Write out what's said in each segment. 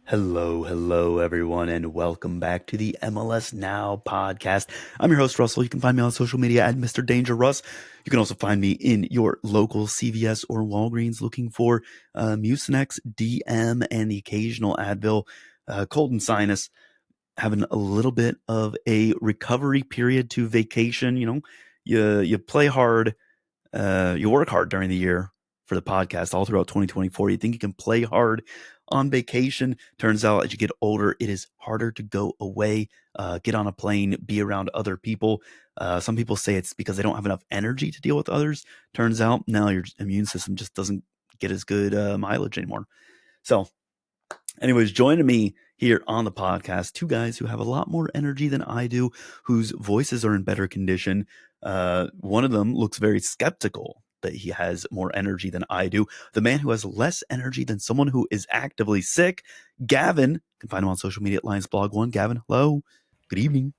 Hello, everyone, and welcome back to the MLS Now podcast. I'm your host, Russell. You can find me on social media at Mr. Danger Russ. You can also find me in your local CVS or Walgreens looking for Mucinex, DM, and the occasional Advil. Cold and sinus, having a little bit of a recovery period to vacation. You play hard, you work hard during the year for the podcast all throughout 2024. You think you can play hard on vacation. Turns out as you get older, it is harder to go away, get on a plane, be around other people. Some people say it's because they don't have enough energy to deal with others. Turns out now your immune system just doesn't get as good mileage anymore. So anyways, joining me here on the podcast, two guys who have a lot more energy than I do, whose voices are in better condition. One of them looks very skeptical that he has more energy than I do. The man who has less energy than someone who is actively sick, Gavin. You can find him on social media at LionsBlog1. Gavin, hello. Good evening.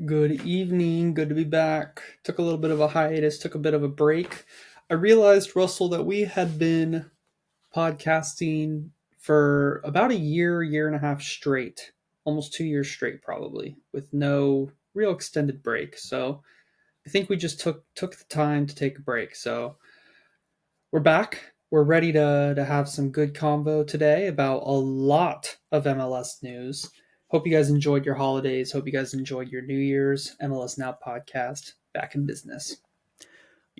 Good evening. Good to be back. Took a little bit of a hiatus, took a bit of a break. I realized, Russell, that we had been podcasting for about a year and a half straight, almost 2 years straight, probably, with no real extended break. So I think we just took the time to take a break. So we're back. We're ready to have some good convo today about a lot of MLS news. Hope you guys enjoyed your holidays. Hope you guys enjoyed your New Year's. MLS Now podcast back in business.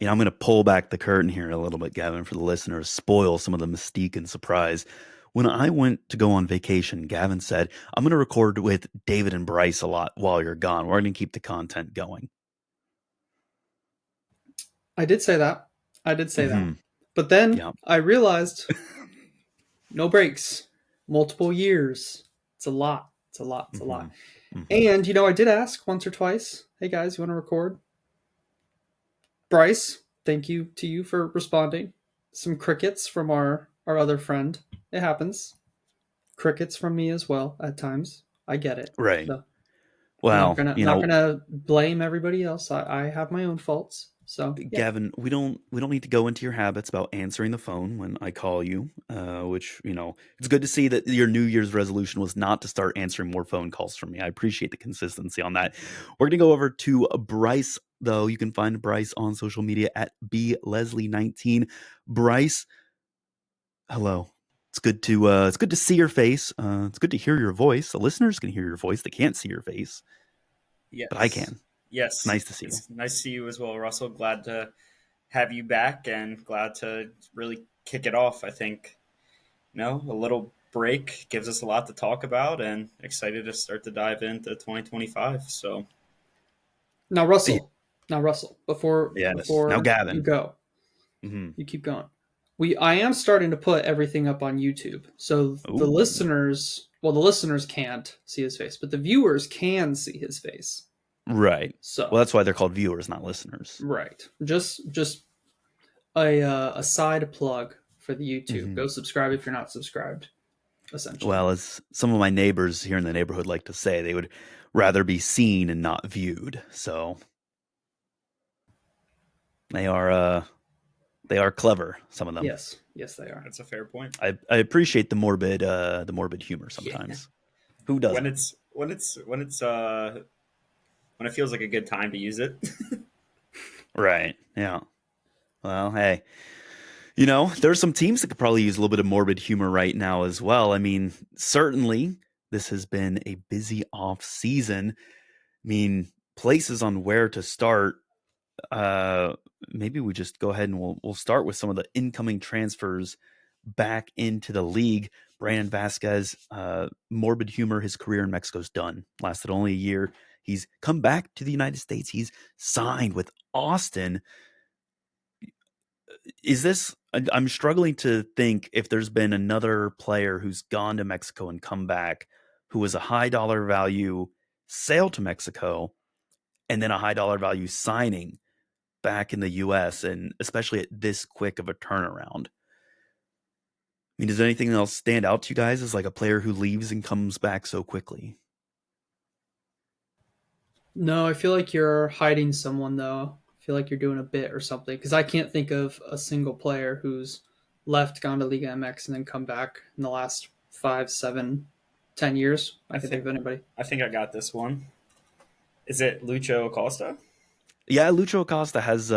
I'm going to pull back the curtain here a little bit, Gavin, for the listeners, spoil some of the mystique and surprise. When I went to go on vacation, Gavin said, I'm going to record with David and Bryce a lot while you're gone. We're going to keep the content going. I did say that. But then I realized no breaks, multiple years. It's a lot. And, I did ask once or twice, hey guys, you want to record? Bryce, thank you to you for responding. Some crickets from our other friend. It happens. Crickets from me as well at times. I get it. Right. So, well, I'm not gonna blame everybody else. I have my own faults. So, yeah. Gavin, we don't need to go into your habits about answering the phone when I call you. Which it's good to see that your New Year's resolution was not to start answering more phone calls from me. I appreciate the consistency on that. We're gonna go over to Bryce, though. You can find Bryce on social media at bleslie19. Bryce, hello. It's good to see your face. It's good to hear your voice. The listeners can hear your voice. They can't see your face. Yes. But I can. Yes. It's nice to see you. It's nice to see you as well, Russell. Glad to have you back and glad to really kick it off. I think, a little break gives us a lot to talk about and excited to start to dive into 2025. So now Russell, before now Gavin, you go, you keep going. I am starting to put everything up on YouTube. So the listeners can't see his face, but the viewers can see his face. Right. So that's why they're called viewers, not listeners. Right. Just a side plug for the YouTube. Go subscribe if you're not subscribed. Essentially. Well, as some of my neighbors here in the neighborhood like to say, they would rather be seen and not viewed. So they are clever, some of them. Yes, they are. That's a fair point. I appreciate the morbid humor sometimes. Yeah. Who doesn't? When it feels like a good time to use it. Right. Yeah. Well, hey, there's some teams that could probably use a little bit of morbid humor right now as well. I mean, certainly this has been a busy off season. I mean, places on where to start. Maybe we just go ahead and we'll start with some of the incoming transfers back into the league. Brandon Vasquez, morbid humor, his career in Mexico's done. Lasted only a year. He's come back to the United States. He's signed with Austin. I'm struggling to think if there's been another player who's gone to Mexico and come back who was a high dollar value sale to Mexico and then a high dollar value signing back in the U.S., and especially at this quick of a turnaround. I mean, does anything else stand out to you guys as like a player who leaves and comes back so quickly? No, I feel like you're hiding someone, though. I feel like you're doing a bit or something, because I can't think of a single player who's left, gone to Liga MX, and then come back in the last 5-7 10 years. I can think of anybody. I think I got this one. Is it Lucho Acosta? Yeah, Lucho Acosta has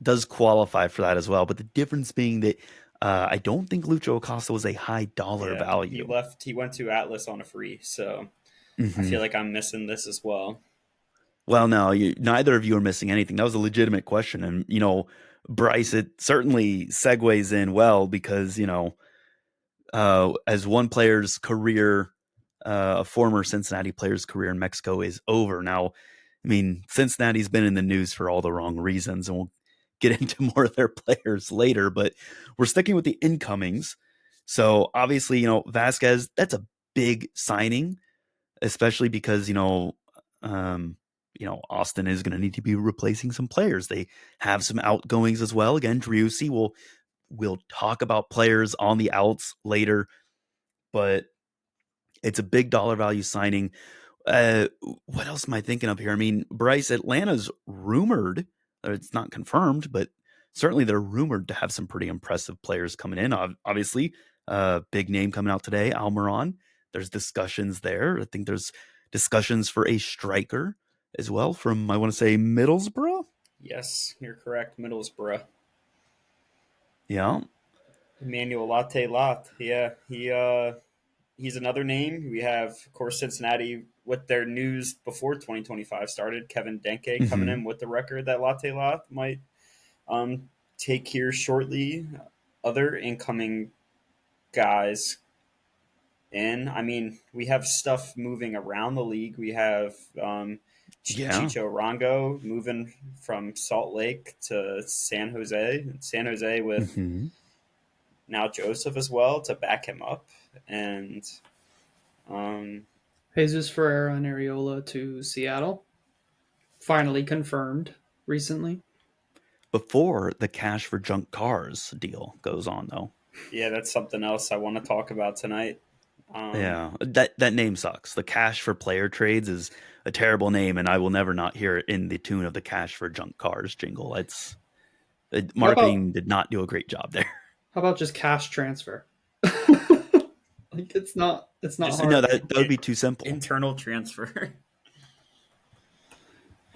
does qualify for that as well, but the difference being that I don't think Lucho Acosta was a high dollar Yeah, he value. left. He went to Atlas on a free, so I Hmm. feel like I'm missing this as well. Well, no, neither of you are missing anything. That was a legitimate question, and Bryce, it certainly segues in well because as one player's career, a former Cincinnati player's career in Mexico is over now. I mean, Cincinnati's been in the news for all the wrong reasons, and we'll get into more of their players later. But we're sticking with the incomings. So obviously, Vasquez, that's a big signing, especially because Austin is going to need to be replacing some players. They have some outgoings as well. Again, Driussi we'll talk about players on the outs later, but it's a big dollar value signing. Uh, what else am I thinking of here? I mean, Bryce, Atlanta's rumored, or it's not confirmed, but certainly they're rumored to have some pretty impressive players coming in. Obviously, big name coming out today, Almiron. There's discussions there. I think there's discussions for a striker as well from, I want to say, Middlesbrough. Yes, you're correct. Middlesbrough. Yeah. Emmanuel Latte Lot. Yeah, he's another name. We have, of course, Cincinnati with their news before 2025 started. Kevin Denke coming Mm-hmm. in with the record that Latte Lot might take here shortly. Other incoming guys in. I mean, we have stuff moving around the league. We have Yeah. Chicho Rango moving from Salt Lake to San Jose. San Jose with Mm-hmm. now Joseph as well to back him up. And um, Jesus Ferreira and Areola to Seattle. Finally confirmed recently. Before the cash for junk cars deal goes on, though. yeah, that's something else I want to talk about tonight. Um, Yeah, that name sucks. The cash for player trades is a terrible name, and I will never not hear it in the tune of the cash for junk cars jingle. How about Marketing did not do a great job there. how about just cash transfer? Like it's not just No, hard. that would be too simple. internal transfer.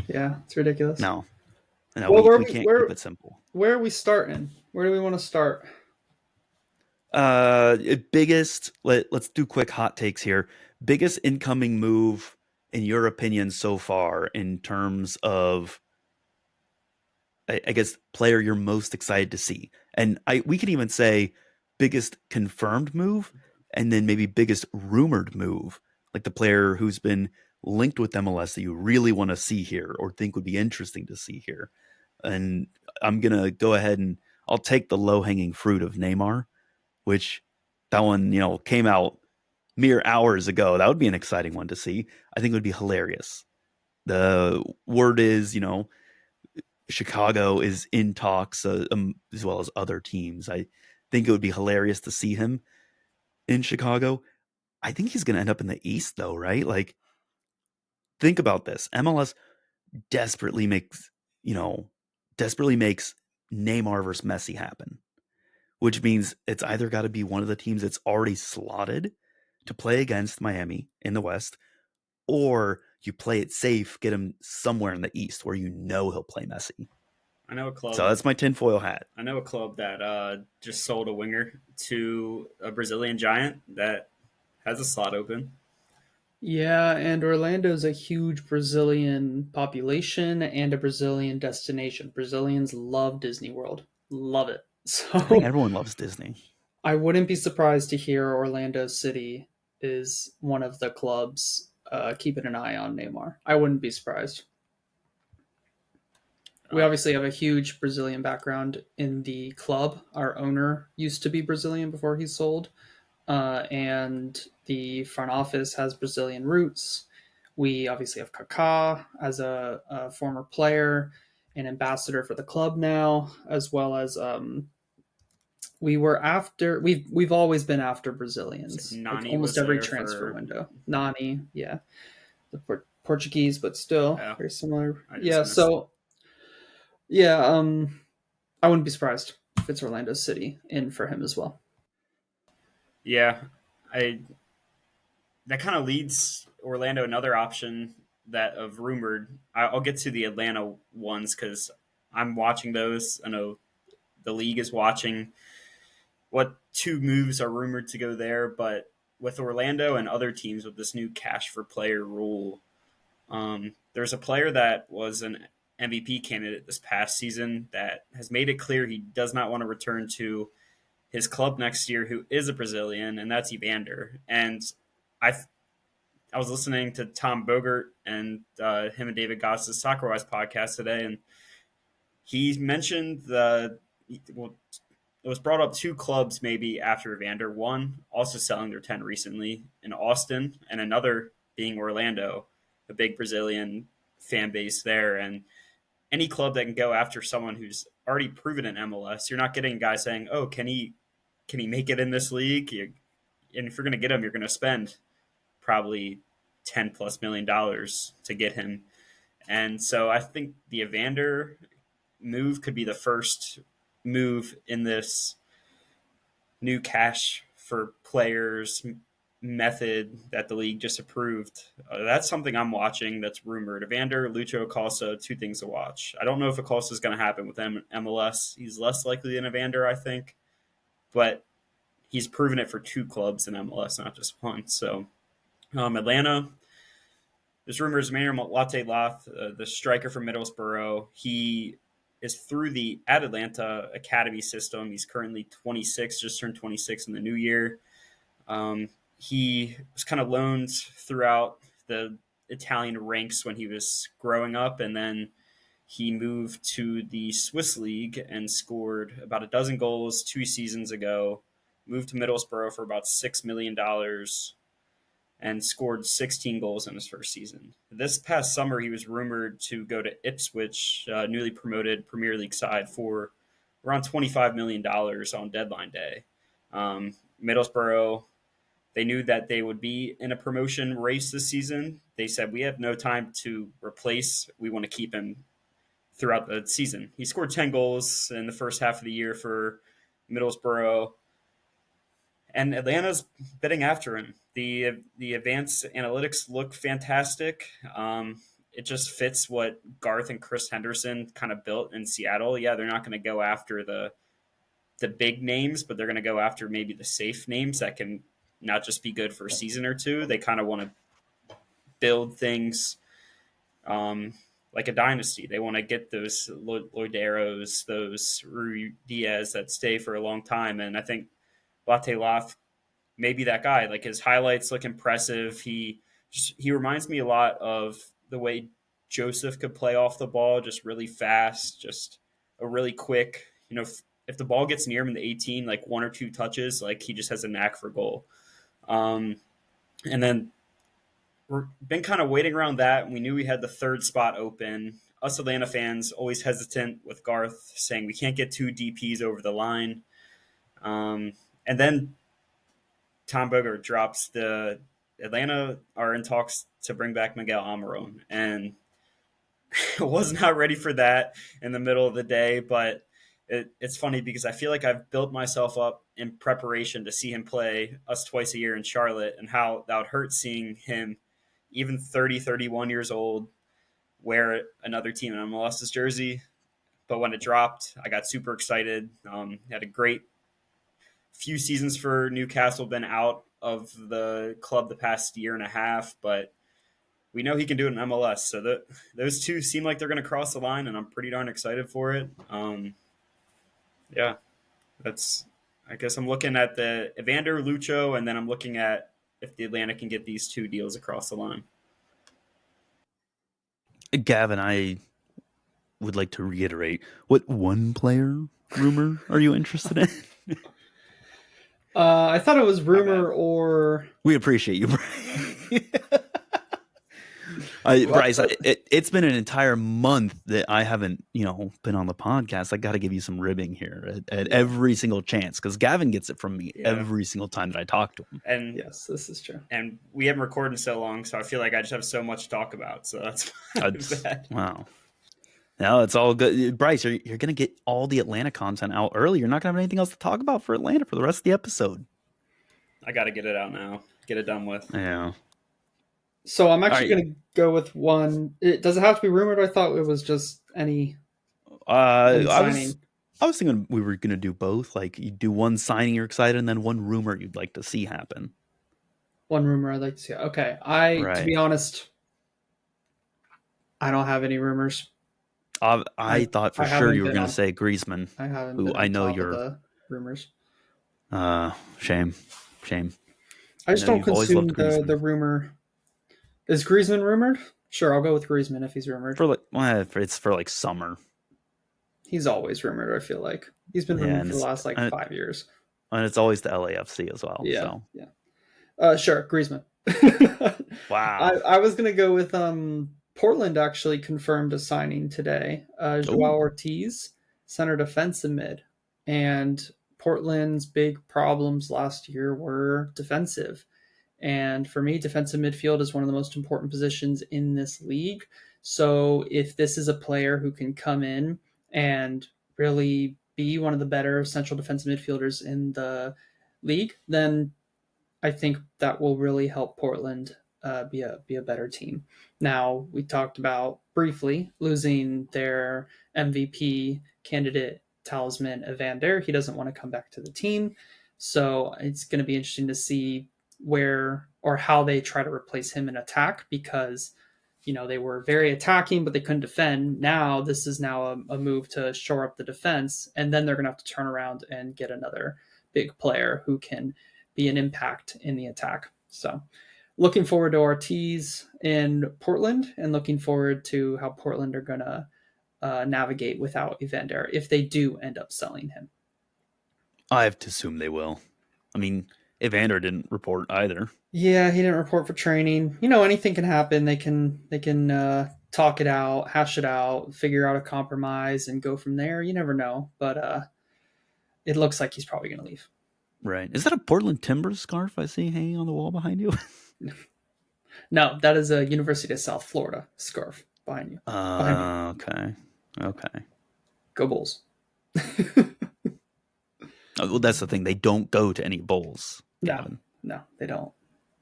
Yeah, it's ridiculous. No, no, Well, we can't keep it simple. where are we starting? Where do we want to start? Biggest. Let's do quick hot takes here. Biggest incoming move in your opinion so far in terms of I guess player you're most excited to see, and we can even say biggest confirmed move, and then maybe biggest rumored move, like the player who's been linked with MLS that you really want to see here or think would be interesting to see here. And I'm gonna go ahead and I'll take the low hanging fruit of Neymar, which that one came out mere hours ago. That would be an exciting one to see. I think it would be hilarious. The word is Chicago is in talks as well as other teams. I think it would be hilarious to see him in Chicago. I think he's going to end up in the East, though, right? Like, think about this. MLS desperately makes, desperately makes Neymar versus Messi happen, which means it's either got to be one of the teams that's already slotted to play against Miami in the West, or you play it safe, get him somewhere in the East where he'll play Messi. I know a So club. that's my tinfoil hat. I know a club that just sold a winger to a Brazilian giant that has a slot open. Yeah, and Orlando's a huge Brazilian population and a Brazilian destination. Brazilians love Disney World. Love it. I think So everyone loves Disney. I wouldn't be surprised to hear Orlando City is one of the clubs keeping an eye on Neymar. I wouldn't be surprised. We obviously have a huge Brazilian background in the club. Our owner used to be Brazilian before he sold, and the front office has Brazilian roots. We obviously have Kaká as a former player, an ambassador for the club now, as well as we've always been after Brazilians, like Nani almost was every there transfer for. window. Nani, yeah, the Portuguese, but still Oh, very similar. I just Yeah, missed. so yeah, I wouldn't be surprised if it's Orlando City in for him as well. Yeah, I that kind of leads Orlando another option that of rumored. I'll get to the Atlanta ones because I'm watching those. I know the league is watching what two moves are rumored to go there, but with Orlando and other teams with this new cash for player rule, there's a player that was an MVP candidate this past season that has made it clear he does not want to return to his club next year, who is a Brazilian, and that's Evander. And I I was listening to Tom Bogert and him and David Goss's Soccer Wise podcast today, and he mentioned well, it was brought up two clubs maybe after Evander. One also selling their 10 recently in Austin, and another being Orlando, a big Brazilian fan base there. And any club that can go after someone who's already proven in MLS, you're not getting a guy saying, "Oh, can he make it in this league?" And if you're going to get him, you're going to spend probably $10+ million to get him. And so I think the Evander move could be the first move in this new cash for players method that the league just approved. That's something I'm watching that's rumored. Evander, Lucho Acosta, two things to watch. I don't know if Acosta is going to happen with MLS. He's less likely than Evander, I think, but he's proven it for two clubs in MLS, not just one. So Atlanta, there's rumors Emmanuel Latte Loth, the striker from Middlesbrough, he is through the at Atlanta academy system. He's currently 26, just turned 26 in the new year. He was kind of loaned throughout the Italian ranks when he was growing up, and then he moved to the Swiss league and scored about a dozen goals 2 seasons ago. Moved to Middlesbrough for about $6 million and scored 16 goals in his first season. This past summer, he was rumored to go to Ipswich, newly promoted Premier League side, for around $25 million on deadline day. Middlesbrough, they knew that they would be in a promotion race this season. They said, we have no time to replace. We want to keep him throughout the season. He scored 10 goals in the first half of the year for Middlesbrough, and Atlanta's bidding after him. The advanced analytics look fantastic. It just fits what Garth and Chris Henderson kind of built in Seattle. Yeah, they're not going to go after the big names, but they're going to go after maybe the safe names that can not just be good for a season or two. They kind of want to build things like a dynasty. They want to get those Loideros, those Rui Diaz that stay for a long time. And I think Latte Loth may be that guy. Like, his highlights look impressive. He reminds me a lot of the way Joseph could play off the ball, just really fast, just a really quick, if the ball gets near him in the 18, like one or two touches, like he just has a knack for goal. And then we've been kind of waiting around that. We knew we had the third spot open. Us Atlanta fans always hesitant with Garth saying we can't get two DPs over the line. And then Tom Bogert drops the Atlanta are in talks to bring back Miguel Almiron, and was not ready for that in the middle of the day. But it's funny because I feel like I've built myself up in preparation to see him play us twice a year in Charlotte, and how that would hurt seeing him, even 30, 31 years old, wear another team in MLS's jersey. But when it dropped, I got super excited. Had a great few seasons for Newcastle, been out of the club the past year and a half, but we know he can do it in MLS. So those two seem like they're going to cross the line, and I'm pretty darn excited for it. Yeah, I guess I'm looking at the Evander, Lucho, and then I'm looking at if the Atlanta can get these two deals across the line. Gavin, I would like to reiterate, what one player rumor are you interested in? I thought it was rumor or... We appreciate you, Bryce. Bryce, it's been an entire month that I haven't, been on the podcast. I got to give you some ribbing here at every single chance, because Gavin gets it from me every single time that I talk to him. And yes, this is true. And we haven't recorded in so long, so I feel like I just have so much to talk about. So that's bad. Wow. No, it's all good. Bryce, you're going to get all the Atlanta content out early. You're not going to have anything else to talk about for Atlanta for the rest of the episode. I got to get it out now. Get it done with. Yeah. So I'm actually All right. going to go with one. Does it have to be rumored? I thought it was just any I was signing. thinking we were gonna do both. Like you do one signing you're excited, and then one rumor you'd like to see happen. One rumor I'd like to see. Okay, to Right. be honest, I don't have any rumors. I thought for I sure haven't you were been gonna on. say Griezmann, I haven't who been I on know top of you're. the rumors. Shame, shame. I I just know don't you've always consume loved the Griezmann. rumor. Is Griezmann rumored? Sure, I'll go with Griezmann if he's rumored. It's for like summer. He's always rumored. I feel like he's been Yeah, rumored for the last like and 5 years. it's always the LAFC as well. Yeah, So yeah. Sure, Griezmann. wow. I was gonna go with Portland actually confirmed a signing today. Joao Oh, Ortiz, center defensive mid, and Portland's big problems last year were defensive. And for me, defensive midfield is one of the most important positions in this league. So if this is a player who can come in and really be one of the better central defensive midfielders in the league, then I think that will really help Portland be a better team. Now we talked about briefly losing their MVP candidate talisman Evander. He doesn't want to come back to the team, so it's going to be interesting to see where or how they try to replace him in attack because they were very attacking but they couldn't defend. Now this is now a move to shore up the defense, and then they're going to have to turn around and get another big player who can be an impact in the attack. So looking forward to Ortiz in Portland and looking forward to how Portland are going to navigate without Evander if they do end up selling him. I have to assume they will. I mean, Evander didn't report either. Yeah, he didn't report for training. Anything can happen. They can talk it out, hash it out, figure out a compromise, and go from there. You never know, but it looks like he's probably going to leave. Right. Is that a Portland Timbers scarf I see hanging on the wall behind you? No, that is a University of South Florida scarf behind you. Behind me. Okay. Okay. Go Bulls. Well, that's the thing. They don't go to any bowls, Gavin. No, they don't.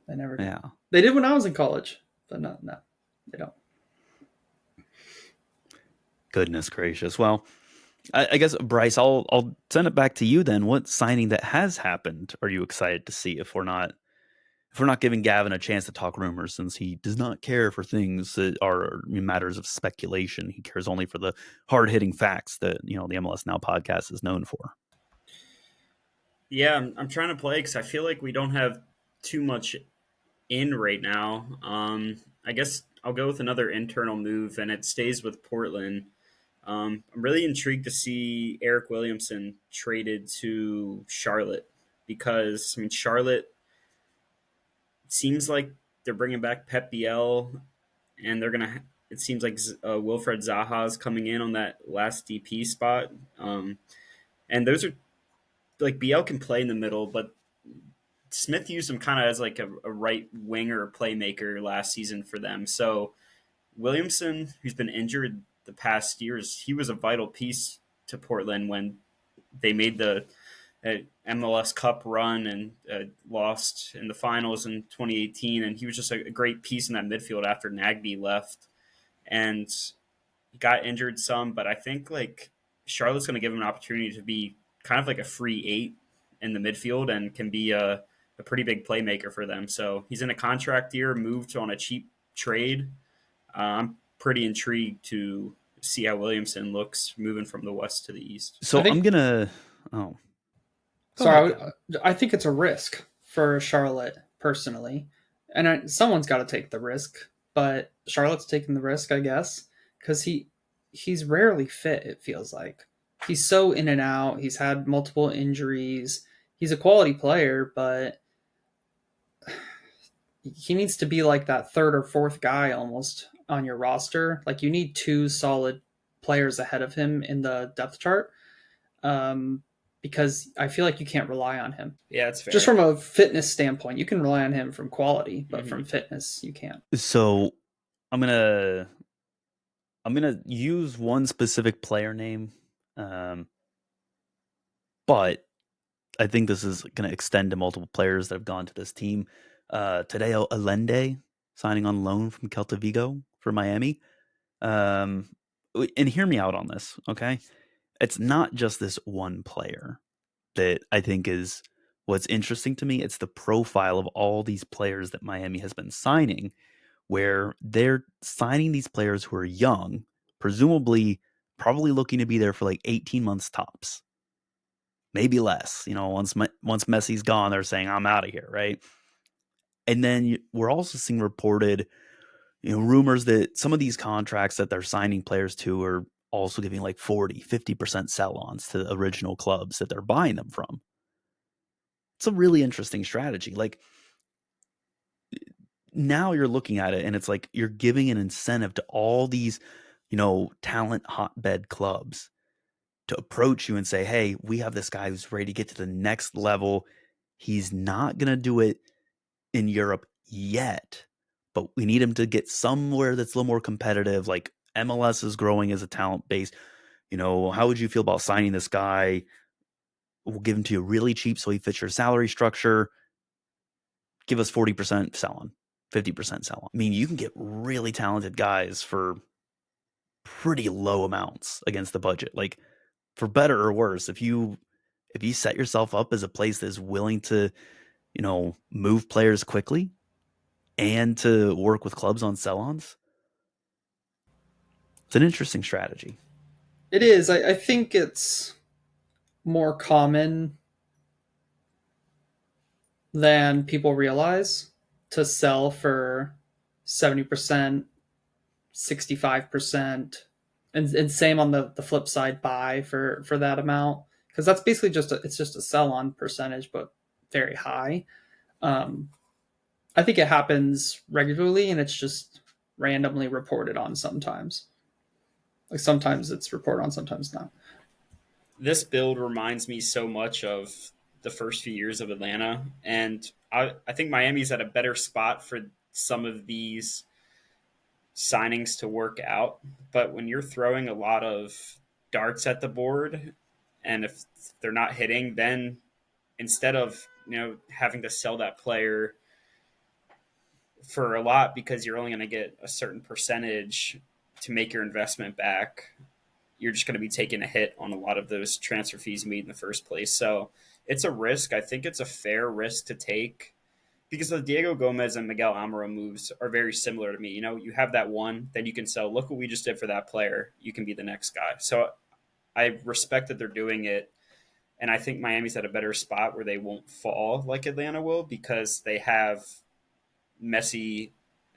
They never did. Yeah. They did when I was in college, but no, they don't. Goodness gracious. Well, I guess Bryce, I'll send it back to you then. What signing that has happened are you excited to see? If we're not giving Gavin a chance to talk rumors, since he does not care for things that are matters of speculation, he cares only for the hard hitting facts that the MLS Now podcast is known for. Yeah, I'm trying to play because I feel like we don't have too much in right now. I guess I'll go with another internal move, and it stays with Portland. I'm really intrigued to see Eric Williamson traded to Charlotte because Charlotte seems like they're bringing back Pep Biel, and they're gonna. It seems like Wilfred Zaha is coming in on that last DP spot, and those are like Biel can play in the middle, but Smith used him kind of as like a right winger playmaker last season for them. So Williamson, who's been injured the past years, he was a vital piece to Portland when they made the MLS Cup run and lost in the finals in 2018. And he was just a great piece in that midfield after Nagby left. And he got injured some, but I think like Charlotte's going to give him an opportunity to be kind of like a free eight in the midfield and can be a pretty big playmaker for them. So he's in a contract year, moved on a cheap trade. I'm pretty intrigued to see how Williamson looks moving from the west to the east. So I think. I'm gonna. Oh, go Sorry, ahead, Gavin. I think it's a risk for Charlotte personally, and someone's got to take the risk. But Charlotte's taking the risk, I guess, because he's rarely fit. It feels like he's so in and out. He's had multiple injuries. He's a quality player, but he needs to be like that third or fourth guy almost on your roster. Like you need two solid players ahead of him in the depth chart. Because I feel like you can't rely on him. Yeah, it's fair. Just from a fitness standpoint, you can rely on him from quality, but from fitness, you can't. So I'm gonna use one specific player name, but I think this is going to extend to multiple players that have gone to this team. Tadeo Allende signing on loan from Celta Vigo for Miami. And hear me out on this, okay? It's not just this one player that I think is what's interesting to me. It's the profile of all these players that Miami has been signing, where they're signing these players who are young, presumably probably looking to be there for like 18 months tops, maybe less. Once Messi's gone, they're saying I'm out of here, right? And then we're also seeing reported, rumors that some of these contracts that they're signing players to are also giving like 40-50% sell-ons to the original clubs that they're buying them from. It's a really interesting strategy. Like, now you're looking at it and it's like you're giving an incentive to all these, talent hotbed clubs to approach you and say, hey, we have this guy who's ready to get to the next level. He's not going to do it in Europe yet, but we need him to get somewhere that's a little more competitive. Like, MLS is growing as a talent base. How would you feel about signing this guy? We'll give him to you really cheap so he fits your salary structure. Give us 40% sell on, 50% sell on. I mean, you can get really talented guys for pretty low amounts against the budget. Like, for better or worse, if you set yourself up as a place that is willing to, move players quickly and to work with clubs on sell-ons, it's an interesting strategy. It is. I think it's more common than people realize to sell for 70%, 65%, and same on the flip side, buy for that amount, because that's basically it's just a sell on percentage, but very high. Um, I think it happens regularly, and it's just randomly reported on sometimes. Like sometimes it's reported on, sometimes not. This build reminds me so much of the first few years of Atlanta, and I think Miami's at a better spot for some of these signings to work out. But when you're throwing a lot of darts at the board, and if they're not hitting, then instead of having to sell that player for a lot because you're only going to get a certain percentage to make your investment back, you're just going to be taking a hit on a lot of those transfer fees made in the first place. So it's a risk. I think it's a fair risk to take because the Diego Gomez and Miguel Amaro moves are very similar to me. You have that one, then you can sell. Look what we just did for that player. You can be the next guy. So I respect that they're doing it. And I think Miami's at a better spot where they won't fall like Atlanta will because they have Messi,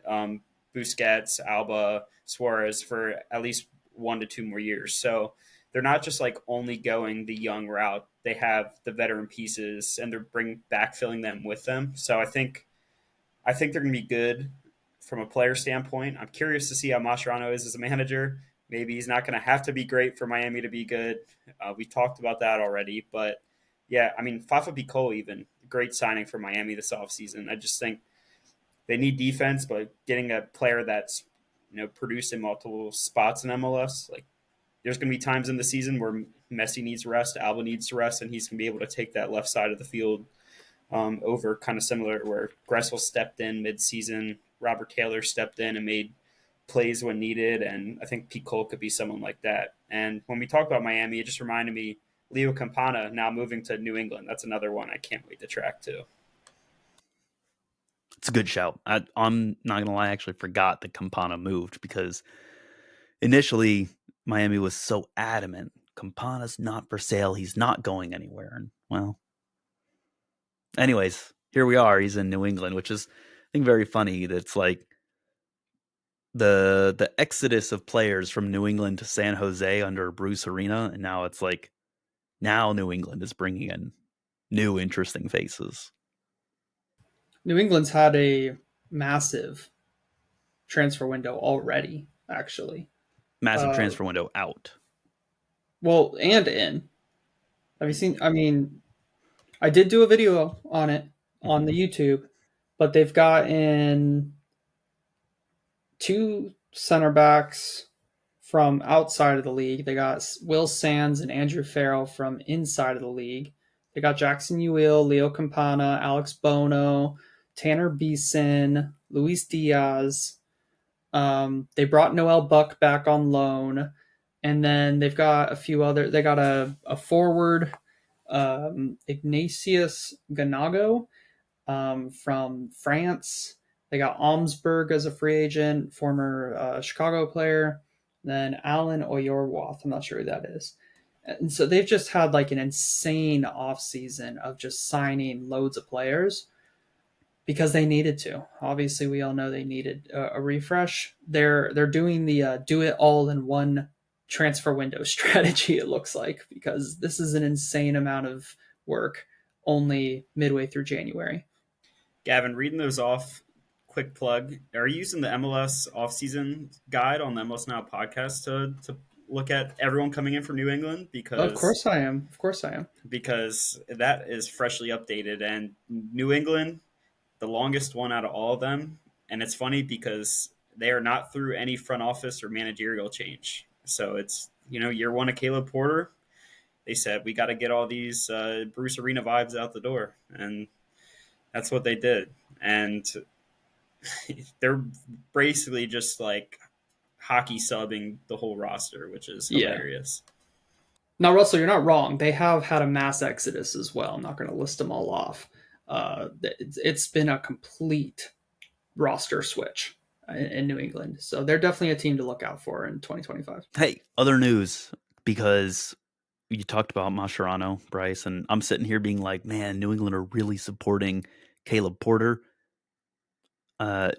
Busquets, Alba, Suarez for at least 1 to 2 more years. So they're not just like only going the young route. They have the veteran pieces and they're backfilling them with them. So I think they're going to be good from a player standpoint. I'm curious to see how Mascherano is as a manager. Maybe he's not going to have to be great for Miami to be good. We talked about that already, but yeah, I mean, Fafa Picault even great signing for Miami this offseason. I just think they need defense, but getting a player that's produced in multiple spots in MLS, like there's going to be times in the season where Messi needs rest, Alba needs to rest, and he's going to be able to take that left side of the field over, kind of similar to where Gressel stepped in mid-season, Robert Taylor stepped in and made plays when needed, and I think Picault could be someone like that. And when we talk about Miami, it just reminded me Leo Campana now moving to New England. That's another one I can't wait to track too. It's a good shout. I'm not going to lie, I actually forgot that Campana moved because initially Miami was so adamant. Campana's not for sale. He's not going anywhere. And well, anyways, here we are. He's in New England, which is, I think, very funny. That's like the exodus of players from New England to San Jose under Bruce Arena, and now it's like now New England is bringing in new interesting faces. New England's had a massive transfer window already, actually. Massive transfer window out. Well, and in. Have you seen? I mean, I did do a video on it on the YouTube, but they've got in two center backs from outside of the league. They got Will Sands and Andrew Farrell from inside of the league. They got Jackson Ewell, Leo Campana, Alex Bono, Tanner Beeson, Luis Diaz. They brought Noel Buck back on loan, and then they've got a few other. They got a forward, Ignatius Ganago, from France. They got Omsberg as a free agent, former Chicago player. Then Alan Oyorwath, I'm not sure who that is. And so they've just had like an insane offseason of just signing loads of players because they needed to. Obviously, we all know they needed a refresh. They're doing the do it all in one transfer window strategy. It looks like, because this is an insane amount of work only midway through January. Gavin, reading those off, quick plug. Are you using the MLS offseason guide on the MLS Now podcast to look at everyone coming in from New England? Of course I am. Of course I am. Because that is freshly updated, and New England, the longest one out of all of them. And it's funny because they are not through any front office or managerial change. So it's, year one of Caleb Porter, they said, we got to get all these Bruce Arena vibes out the door. And that's what they did. And they're basically just like hockey subbing the whole roster, which is hilarious. Now, Russell, you're not wrong. They have had a mass exodus as well. I'm not going to list them all off. It's been a complete roster switch in New England. So they're definitely a team to look out for in 2025. Hey, other news, because you talked about Mascherano, Bryce, and I'm sitting here being like, man, New England are really supporting Caleb Porter.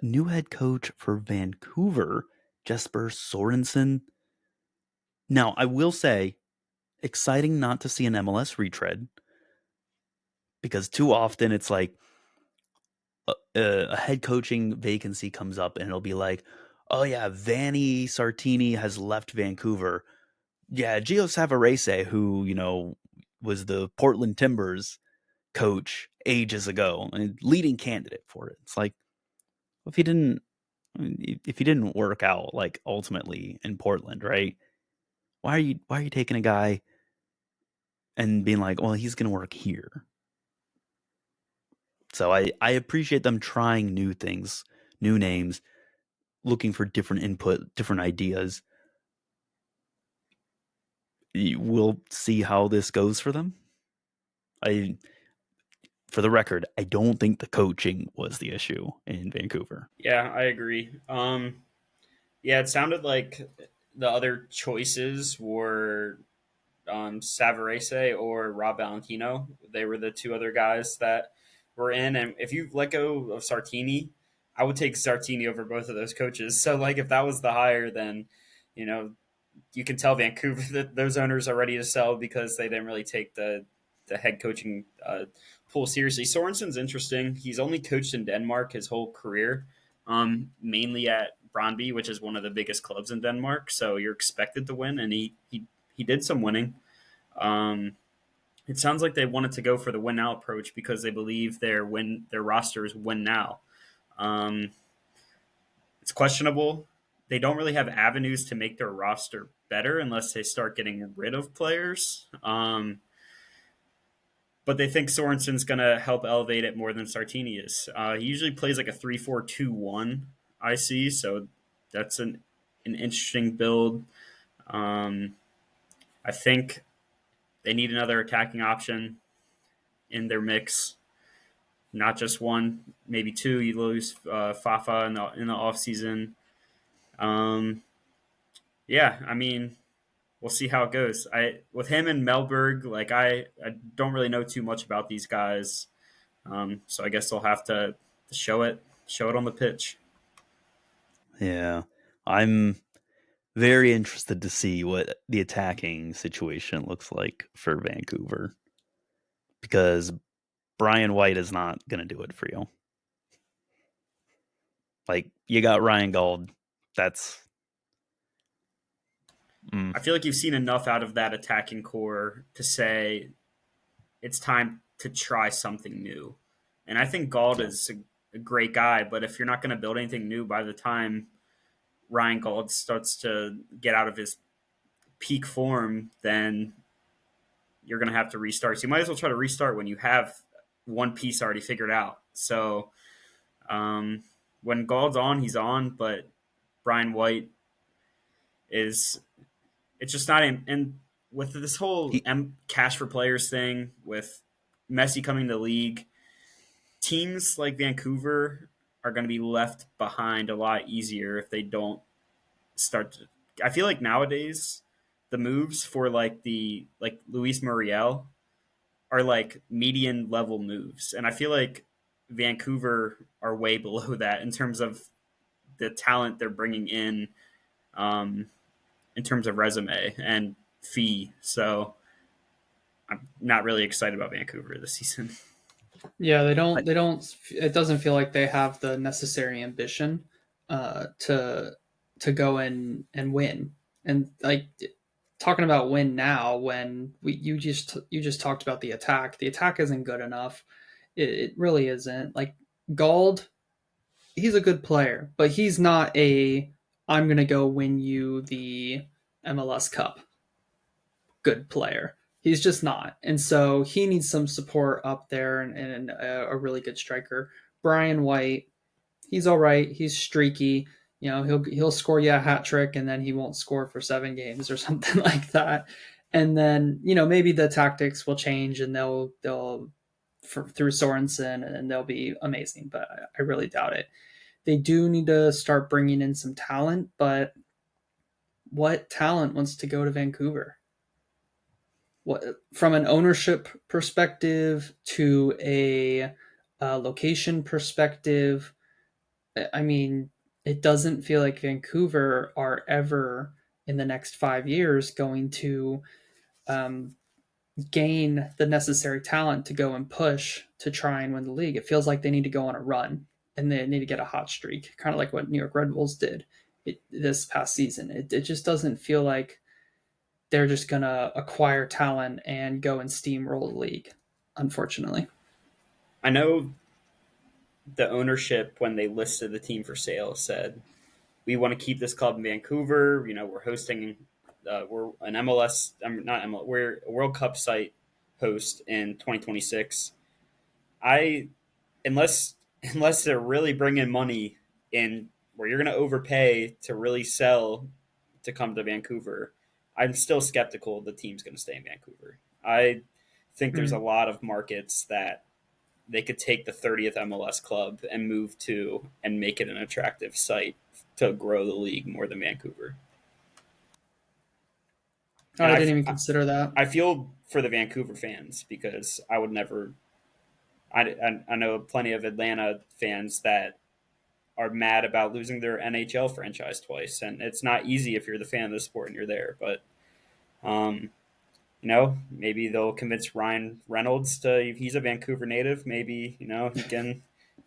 New head coach for Vancouver, Jesper Sorensen. Now, I will say, exciting not to see an MLS retread, because too often it's like a head coaching vacancy comes up and it'll be like, oh yeah, Vanni Sartini has left Vancouver. Yeah, Gio Savarese, who, was the Portland Timbers coach ages ago and leading candidate for it. It's like, if he didn't work out, like, ultimately in Portland, right? Why are you taking a guy and being like, well, he's going to work here? So I appreciate them trying new things, new names, looking for different input, different ideas. We'll see how this goes for them. For the record, I don't think the coaching was the issue in Vancouver. Yeah, I agree. Yeah, it sounded like the other choices were Savarese or Rob Valentino. They were the two other guys that were in. And if you let go of Sartini, I would take Sartini over both of those coaches. So, like, if that was the hire, then, you can tell Vancouver that those owners are ready to sell because they didn't really take the head coaching pool seriously. Sorensen's interesting. He's only coached in Denmark his whole career, mainly at Brøndby, which is one of the biggest clubs in Denmark. So you're expected to win, and he did some winning. It sounds like they wanted to go for the win now approach because they believe their roster is win now. It's questionable. They don't really have avenues to make their roster better unless they start getting rid of players. But they think Sorensen's going to help elevate it more than Sartini is. He usually plays like a 3-4-2-1, I see. So that's an interesting build. I think they need another attacking option in their mix, not just one, maybe two. You lose Fafa in the offseason. Yeah, I mean, we'll see how it goes. With him and Melberg, like I don't really know too much about these guys, so I guess they'll have to show it on the pitch. Yeah, I'm very interested to see what the attacking situation looks like for Vancouver, because Brian White is not going to do it for you. Like, you got Ryan Gauld. That's. I feel like you've seen enough out of that attacking core to say it's time to try something new. And I think Gauld is a great guy, but if you're not going to build anything new by the time Ryan Gauld starts to get out of his peak form, then you're going to have to restart. So you might as well try to restart when you have one piece already figured out. So when Gald's on, he's on, but Brian White is it's just not in. And with this whole He, cash for players thing, with Messi coming to the league, teams like Vancouver are going to be left behind a lot easier if they don't start to. I feel like nowadays the moves for like Luis Muriel are like median level moves, and I feel like Vancouver are way below that in terms of the talent they're bringing um, in terms of resume and fee. So I'm not really excited about Vancouver this season. Yeah, they I, don't. They don't. It doesn't feel like they have the necessary ambition to go in and win. And like talking about win now, when you just talked about the attack. The attack isn't good enough. It really isn't. Like Gald, he's a good player, but he's not a I'm gonna go win you the MLS Cup good player. He's just not. And so he needs some support up there and a really good striker. Brian White, he's all right. He's streaky. You know, he'll score you a hat trick and then he won't score for 7 games or something like that. And then, you know, maybe the tactics will change and they'll through Sorensen and they'll be amazing, but I really doubt it. They do need to start bringing in some talent, but what talent wants to go to Vancouver? What from an ownership perspective to a location perspective, I mean, it doesn't feel like Vancouver are ever in the next 5 years going to um, gain the necessary talent to go and push to try and win the league. It feels like they need to go on a run and they need to get a hot streak, kind of like what New York Red Bulls did this past season. It just doesn't feel like they're just going to acquire talent and go and steamroll the league, unfortunately. I know the ownership, when they listed the team for sale, said we want to keep this club in Vancouver. You know, we're hosting, we're an MLS, not MLS, we're a World Cup site host in 2026. I unless unless they're really bringing money in, where you're going to overpay to really sell to come to Vancouver, I'm still skeptical the team's going to stay in Vancouver. I think there's a Mm. lot of markets that they could take the 30th MLS club and move to and make it an attractive site to grow the league more than Vancouver. Oh, And I didn't even consider that. I feel for the Vancouver fans because I would never. I know plenty of Atlanta fans that are mad about losing their NHL franchise twice, and it's not easy if you're the fan of the sport and you're there. But um, maybe they'll convince Ryan Reynolds to. He's a Vancouver native. Maybe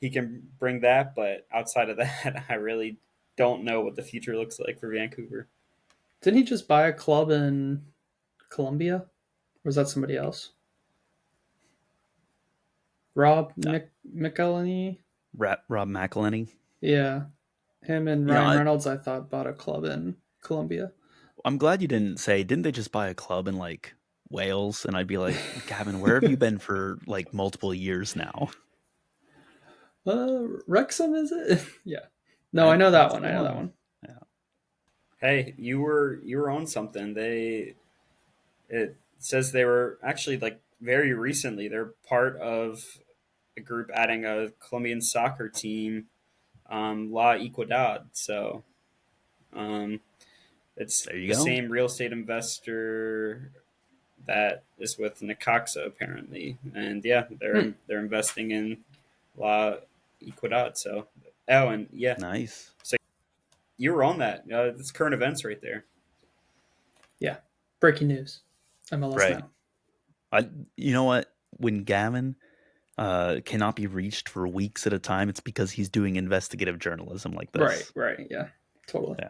he can bring that. But outside of that, I really don't know what the future looks like for Vancouver. Didn't he just buy a club in Colombia? Or was that somebody else? Rob McElhenney? Rob McElhenney. Yeah. Him and You know, Ryan Reynolds, I thought, bought a club in Colombia. I'm glad you didn't say, didn't they just buy a club in like Wales? And I'd be like, Gavin, where have you been for like multiple years now? Wrexham, is it? Yeah. No, I That, know that that's one. the I know that one. one. Yeah. Hey, you were on something. It says they were actually like very recently. They're part of a group adding a Colombian soccer team, La Equidad. So um, it's There you the go. same real estate investor that is with Necaxa apparently, and yeah, Hmm. they're investing in La Equidad. So oh, and yeah, Nice. so you were on that. It's current events right there. Yeah. Breaking news. MLS Right. now. You know what? When Gavin cannot be reached for weeks at a time, it's because he's doing investigative journalism like Right, this. right. Yeah. Totally. Yeah.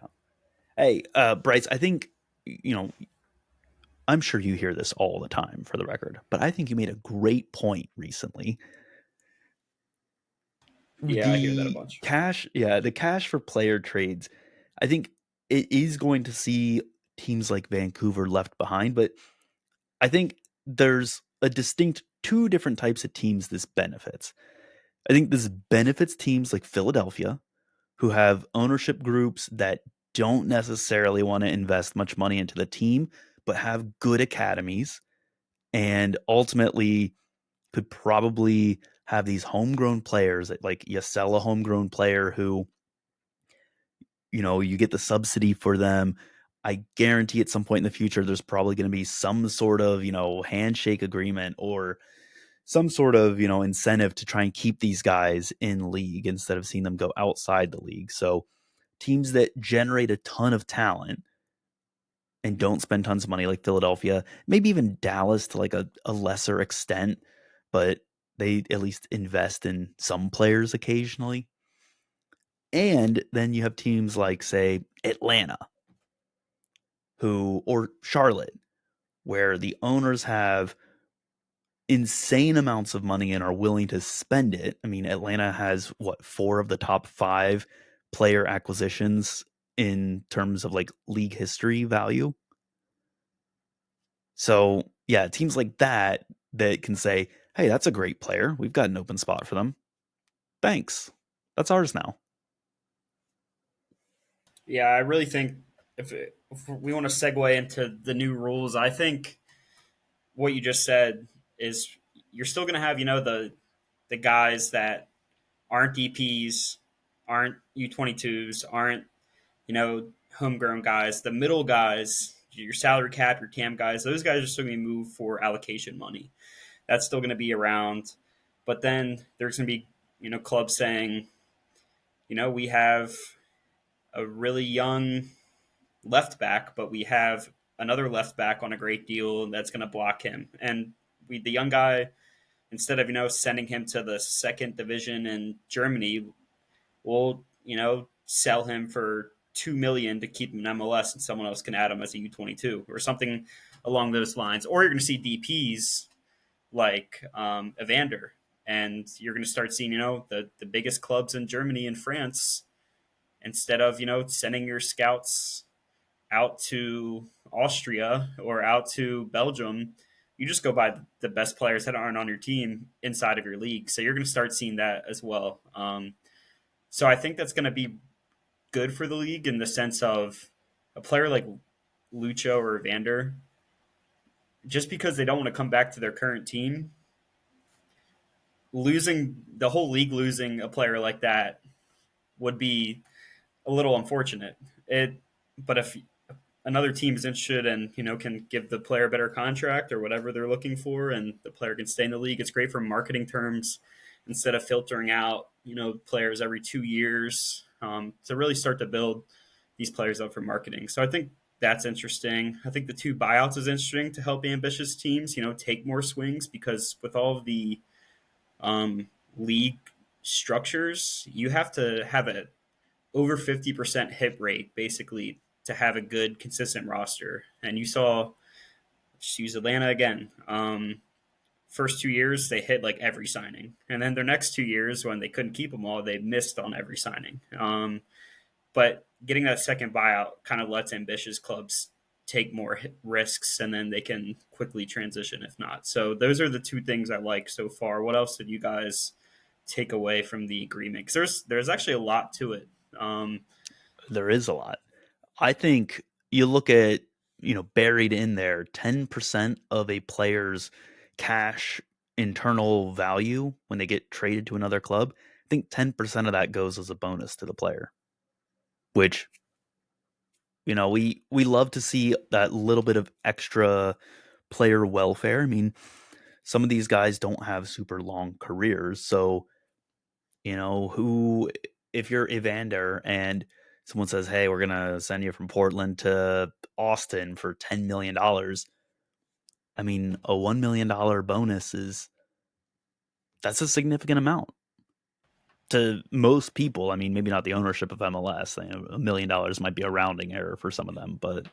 Hey, Bryce, I think, you know, I'm sure you hear this all the time for the record, but I think you made a great point recently. Yeah, I hear that a The bunch. cash, yeah, the cash for player trades, I think it is going to see teams like Vancouver left behind, but I think there's a distinct two different types of teams this benefits. I think this benefits teams like Philadelphia, who have ownership groups that don't necessarily want to invest much money into the team, but have good academies and ultimately could probably have these homegrown players. Like you sell a homegrown player who, you get the subsidy for them. I guarantee at some point in the future, there's probably going to be some sort of, handshake agreement or some sort of, incentive to try and keep these guys in league instead of seeing them go outside the league. So teams that generate a ton of talent and don't spend tons of money like Philadelphia, maybe even Dallas to like a lesser extent, but they at least invest in some players occasionally. And then you have teams like, say, Atlanta, or Charlotte, where the owners have insane amounts of money and are willing to spend it. I mean, Atlanta has what, four of the top five player acquisitions in terms of like league history value. So yeah, teams like that can say, hey, that's a great player. We've got an open spot for them. Thanks. That's ours now. Yeah, I really think if we want to segue into the new rules, I think what you just said is you're still going to have the guys that aren't DPs, aren't U22s, aren't homegrown guys, the middle guys, your salary cap, your TAM guys. Those guys are still going to move for allocation money. That's still going to be around, but then there's going to be clubs saying, we have a really young left back, but we have another left back on a great deal that's going to block him. And the young guy, instead of sending him to the second division in Germany, we'll sell him for $2 million to keep him in MLS, and someone else can add him as a U22 or something along those lines. Or you're going to see DPs like Evander, and you're going to start seeing the biggest clubs in Germany and France, instead of sending your scouts out to Austria or out to Belgium, you just go by the best players that aren't on your team inside of your league. So you're going to start seeing that as well. So I think that's going to be good for the league in the sense of a player like Lucho or Vander, just because they don't want to come back to their current team, losing the whole league, losing a player like that would be a little unfortunate. But if another team is interested and can give the player a better contract or whatever they're looking for, and the player can stay in the league, it's great for marketing terms instead of filtering out players every 2 years, to really start to build these players up for marketing. So I think that's interesting. I think the two buyouts is interesting to help ambitious teams take more swings, because with all of the league structures, you have to have a over 50% hit rate basically to have a good consistent roster. And you saw, just use Atlanta again. First 2 years they hit like every signing, and then their next 2 years when they couldn't keep them all, they missed on every signing. But getting that second buyout kind of lets ambitious clubs take more risks, and then they can quickly transition if not. So those are the two things I like so far. What else did you guys take away from the agreement? Because there's actually a lot to it. There is a lot. I think you look at, buried in there, 10% of a player's cash internal value when they get traded to another club. I think 10% of that goes as a bonus to the player, which, we love to see that little bit of extra player welfare. I mean, some of these guys don't have super long careers. So, if you're Evander and someone says, hey, we're going to send you from Portland to Austin for $10 million, I mean, a $1 million bonus that's a significant amount to most people. I mean, maybe not the ownership of MLS. $1 million might be a rounding error for some of them, but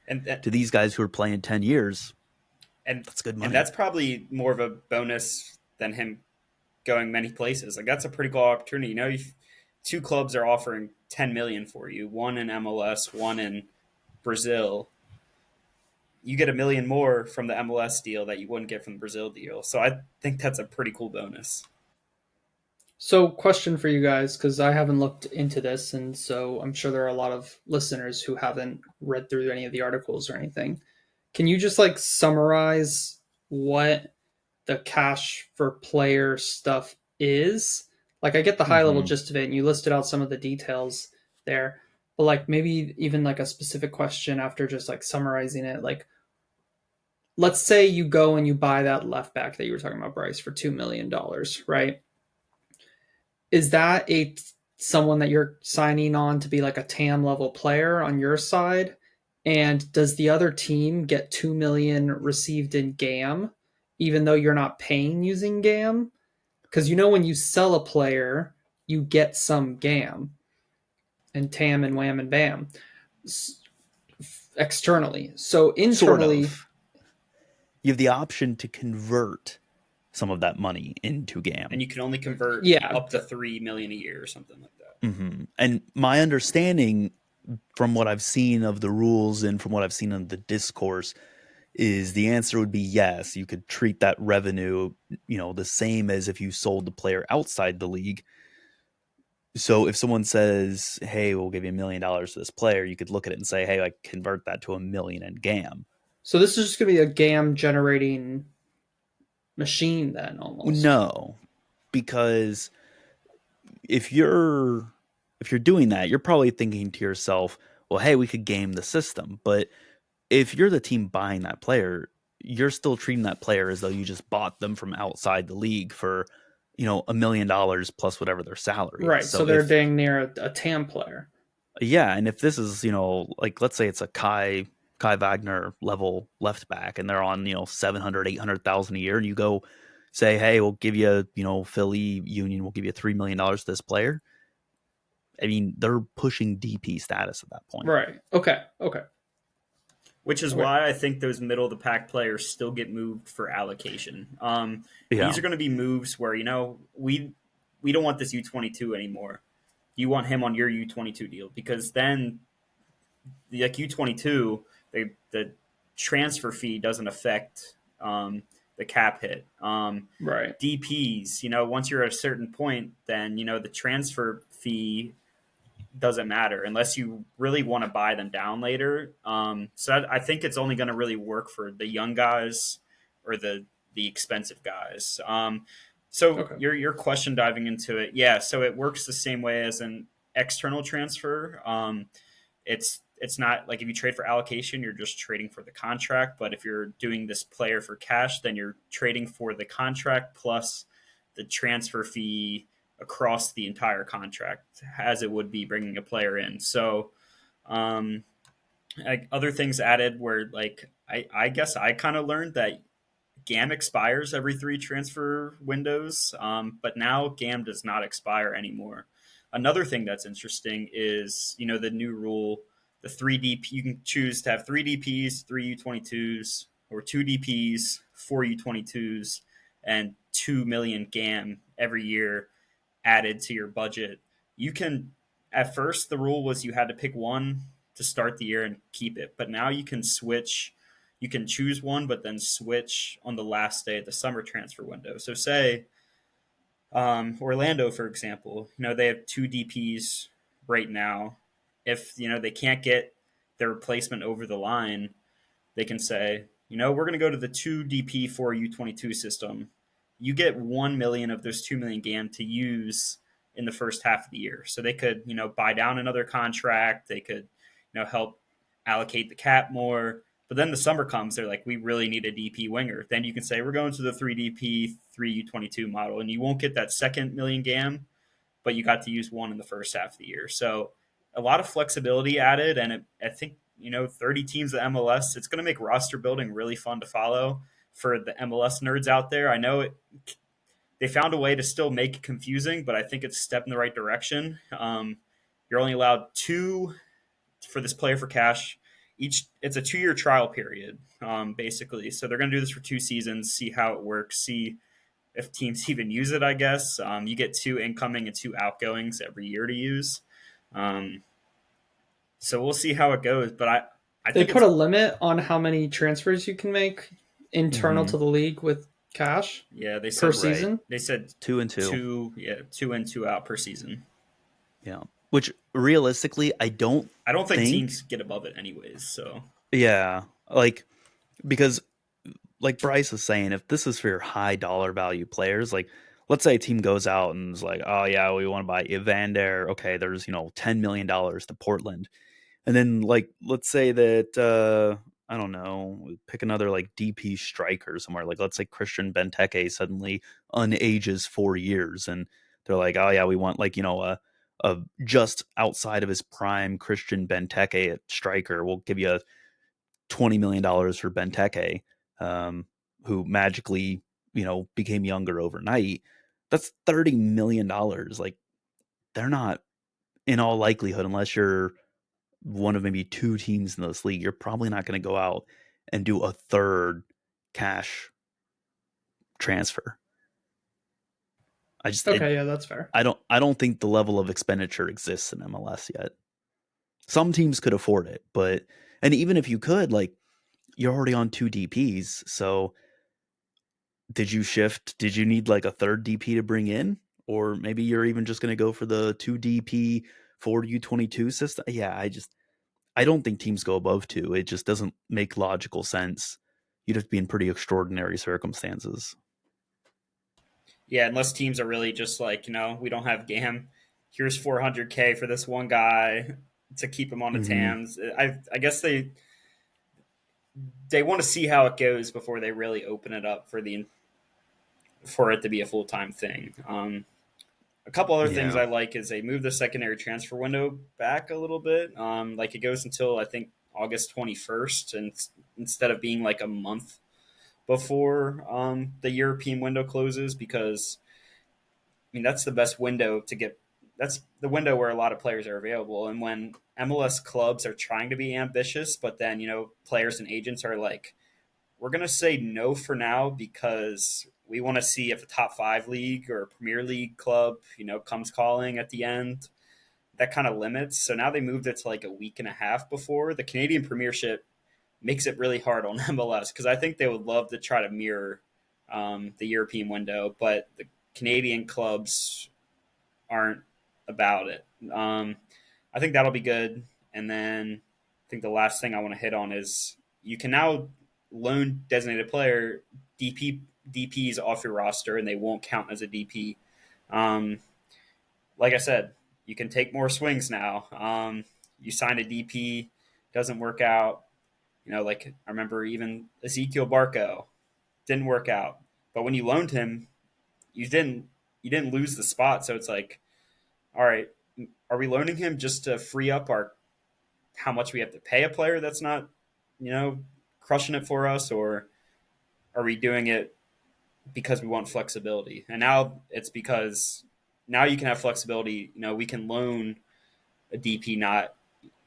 and to these guys who are playing 10 years, and that's good money. And that's probably more of a bonus than him going many places. Like, that's a pretty cool opportunity. Two clubs are offering 10 million for you, one in MLS, one in Brazil. you get $1 million more from the MLS deal that you wouldn't get from the Brazil deal. So I think that's a pretty cool bonus. So, question for you guys, because I haven't looked into this, and so I'm sure there are a lot of listeners who haven't read through any of the articles or anything. Can you just like summarize what the cash for player stuff is? Like, I get the high level Mm-hmm. gist of it, and you listed out some of the details there, but like maybe even like a specific question after just like summarizing it. Like, let's say you go and you buy that left back that you were talking about, Bryce, for $2 million, right? Is that a someone that you're signing on to be like a TAM level player on your side? And does the other team get 2 million received in GAM, even though you're not paying using GAM? Because when you sell a player, you get some GAM and TAM and WHAM and BAM externally. So Sort internally, of. You have the option to convert some of that money into GAM. And you can only convert yeah, up to 3 million a year or something like that. Mm-hmm. And my understanding from what I've seen of the rules and from what I've seen of the discourse is the answer would be yes. You could treat that revenue, the same as if you sold the player outside the league. So if someone says, hey, we'll give you $1 million to this player, you could look at it and say, hey, I convert that to $1 million in GAM. so this is just going to be a GAM generating machine then almost. No, because if you're doing that, you're probably thinking to yourself, well, hey, we could game the system. But if you're the team buying that player, you're still treating that player as though you just bought them from outside the league for, $1 million plus whatever their salary Right. is. So they're dang near a TAM player. Yeah, and if this is, like let's say it's a Kai Wagner level left back and they're on, 700, 800,000 a year and you go say, "Hey, we'll give you, Philly Union will give you $3 million to this player." I mean, they're pushing DP status at that point. Right. Okay. Which is why I think those middle of the pack players still get moved for allocation. These are going to be moves where we don't want this U22 anymore. You want him on your U22 deal because then, like U22, the transfer fee doesn't affect the cap hit. Right. DPS, once you're at a certain point, then the transfer fee doesn't matter unless you really want to buy them down later. So I think it's only going to really work for the young guys or the expensive guys. So Okay. your question diving into it, yeah. So it works the same way as an external transfer. It's not like if you trade for allocation, you're just trading for the contract. But if you're doing this player for cash, then you're trading for the contract plus the transfer fee across the entire contract as it would be bringing a player in. So like other things added where like I guess I kind of learned that GAM expires every 3 transfer windows, but now GAM does not expire anymore. Another thing that's interesting is the new rule, the 3DP. You can choose to have 3 DPs, 3 U22s, or 2 DPs, 4 U22s, and 2 million GAM every year added to your budget. You can, at first, the rule was you had to pick one to start the year and keep it, but now you can switch. You can choose one, but then switch on the last day of the summer transfer window. So, say Orlando, for example, they have 2 DPs right now. If they can't get their replacement over the line, they can say, we're going to go to the 2 DP 4 U22 system. You get 1 million of those 2 million GAM to use in the first half of the year. So they could, buy down another contract. They could, help allocate the cap more. But then the summer comes, they're like, we really need a DP winger. Then you can say, we're going to the 3 DP 3 U22 model, and you won't get that second million GAM, but you got to use one in the first half of the year. So a lot of flexibility added, and I think 30 teams at MLS, it's going to make roster building really fun to follow for the MLS nerds out there. I know they found a way to still make it confusing, but I think it's a step in the right direction. You're only allowed 2 for this player for cash. It's a 2-year trial period, basically. So they're going to do this for 2 seasons, see how it works, see if teams even use it, I guess. You get 2 incoming and 2 outgoings every year to use. So we'll see how it goes. But I They think put it's a limit on how many transfers you can make internal Mhm. to the league with cash yeah. They per said Right. season. they said 2 and 2. 2 in, 2 out per season. Yeah. Which realistically, I don't I don't think think. teams get above it anyways. So Yeah. Like, because like Bryce was saying, if this is for your high dollar value players, like let's say a team goes out and is like, oh yeah, we want to buy Evander. Okay, there's $10 million to Portland, and then like let's say that I don't know, pick another like DP striker somewhere. Like let's say Christian Benteke suddenly unages 4 years, and they're like, oh yeah, we want like a just outside of his prime Christian Benteke at striker. We'll give you $20 million for Benteke, who magically, became younger overnight. That's $30 million. Like they're not, in all likelihood, unless you're one of maybe two teams in this league, you're probably not going to go out and do a third cash transfer. I just, Okay, yeah, that's fair. I don't think the level of expenditure exists in MLS yet. Some teams could afford it, and even if you could, like you're already on two DPs, so did you shift? Did you need like a third DP to bring in? Or maybe you're even just going to go for the 2 DP 4U22 system? Yeah, I don't think teams go above two. It just doesn't make logical sense. You'd have to be in pretty extraordinary circumstances. yeah, unless teams are really just like, we don't have Gam. Here's 400K for this one guy to keep him on the Mm-hmm. TAMs. I guess they want to see how it goes before they really open it up for it to be a full time thing. A couple other things Yeah. I like is they move the secondary transfer window back a little bit. Like it goes until I think August 21st, and instead of being like a month before the European window closes, because that's the best window to get. That's the window where a lot of players are available, and when MLS clubs are trying to be ambitious, but then players and agents are like, we're going to say no for now because we want to see if a top five league or a Premier League club, comes calling at the end. That kind of limits. So now they moved it to like a week and a half before. The Canadian Premiership makes it really hard on MLS because I think they would love to try to mirror the European window, but the Canadian clubs aren't about it. I think that'll be good. And then I think the last thing I want to hit on is you can now loan designated player DPs off your roster, and they won't count as a DP. Um, like I said, you can take more swings now. You sign a DP, doesn't work out. Like I remember even Ezekiel Barco didn't work out, but when you loaned him, you didn't lose the spot. So it's like, all right, are we loaning him just to free up our how much we have to pay a player that's not, crushing it for us, or are we doing it because we want flexibility? And now it's because now you can have flexibility. We can loan a DP not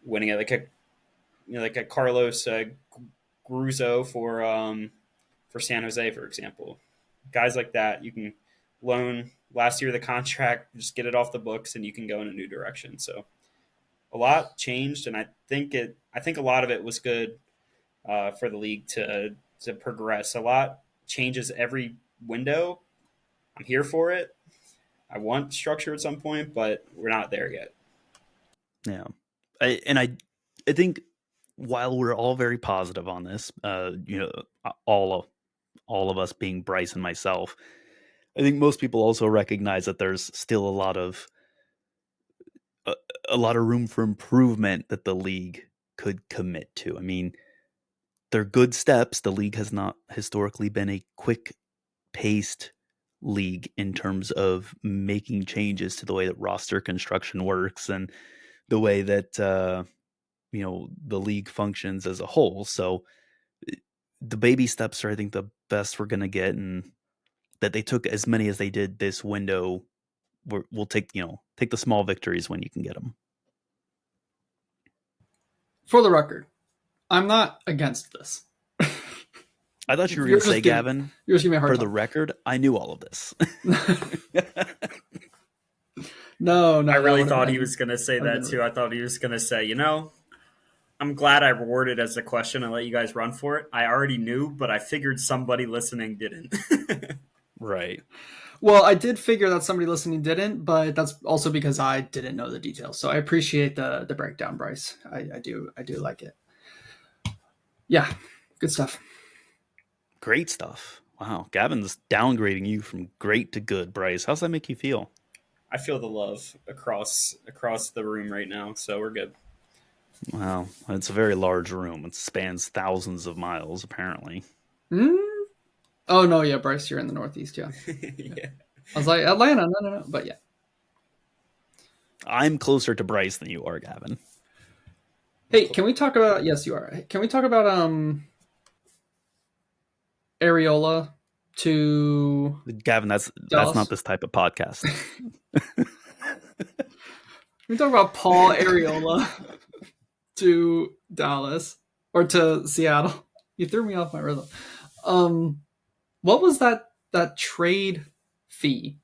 winning it, like a Carlos Gruzo for San Jose, for example. Guys like that, you can loan last year of the contract, just get it off the books, and you can go in a new direction. So a lot changed, and I think a lot of it was good for the league to progress. A lot changes every window. I'm here for it. I want structure at some point, but we're not there yet. Yeah. I think while we're all very positive on this, all of us being Bryce and myself, I think most people also recognize that there's still a, a lot of room for improvement that the league could commit to. I mean, they're good steps. The league has not historically been a quick paced league in terms of making changes to the way that roster construction works and the way that the league functions as a whole. So the baby steps are, I think, the best we're going to get, and that they took as many as they did this window. We'll take the small victories when you can get them. For the record, I'm not against this. I thought you were going to say, Gavin, you're just giving me a hard for time. the record, I knew all of this. No, I really thought he was going to say that too. I thought he was going to say, I'm glad I rewarded as a question and let you guys run for it. I already knew, but I figured somebody listening didn't. Right. Well, I did figure that somebody listening didn't, but that's also because I didn't know the details. So I appreciate the breakdown, Bryce. I do like it. Yeah, good stuff. Great stuff. Wow. Gavin's downgrading you from great to good, Bryce. How's that make you feel? I feel the love across the room right now, so we're good. Wow. It's a very large room. It spans thousands of miles, apparently. Mm? Oh no, yeah, Bryce, you're in the Northeast, yeah. Yeah. I was like Atlanta, no, but yeah. I'm closer to Bryce than you are, Gavin. Hey, can we talk about? Yes, you are. Can we talk about Areola to Gavin, that's not Dallas? this type of podcast. Can we talk about Paul Areola to Dallas or to Seattle? You threw me off my rhythm. Um, what was that trade fee?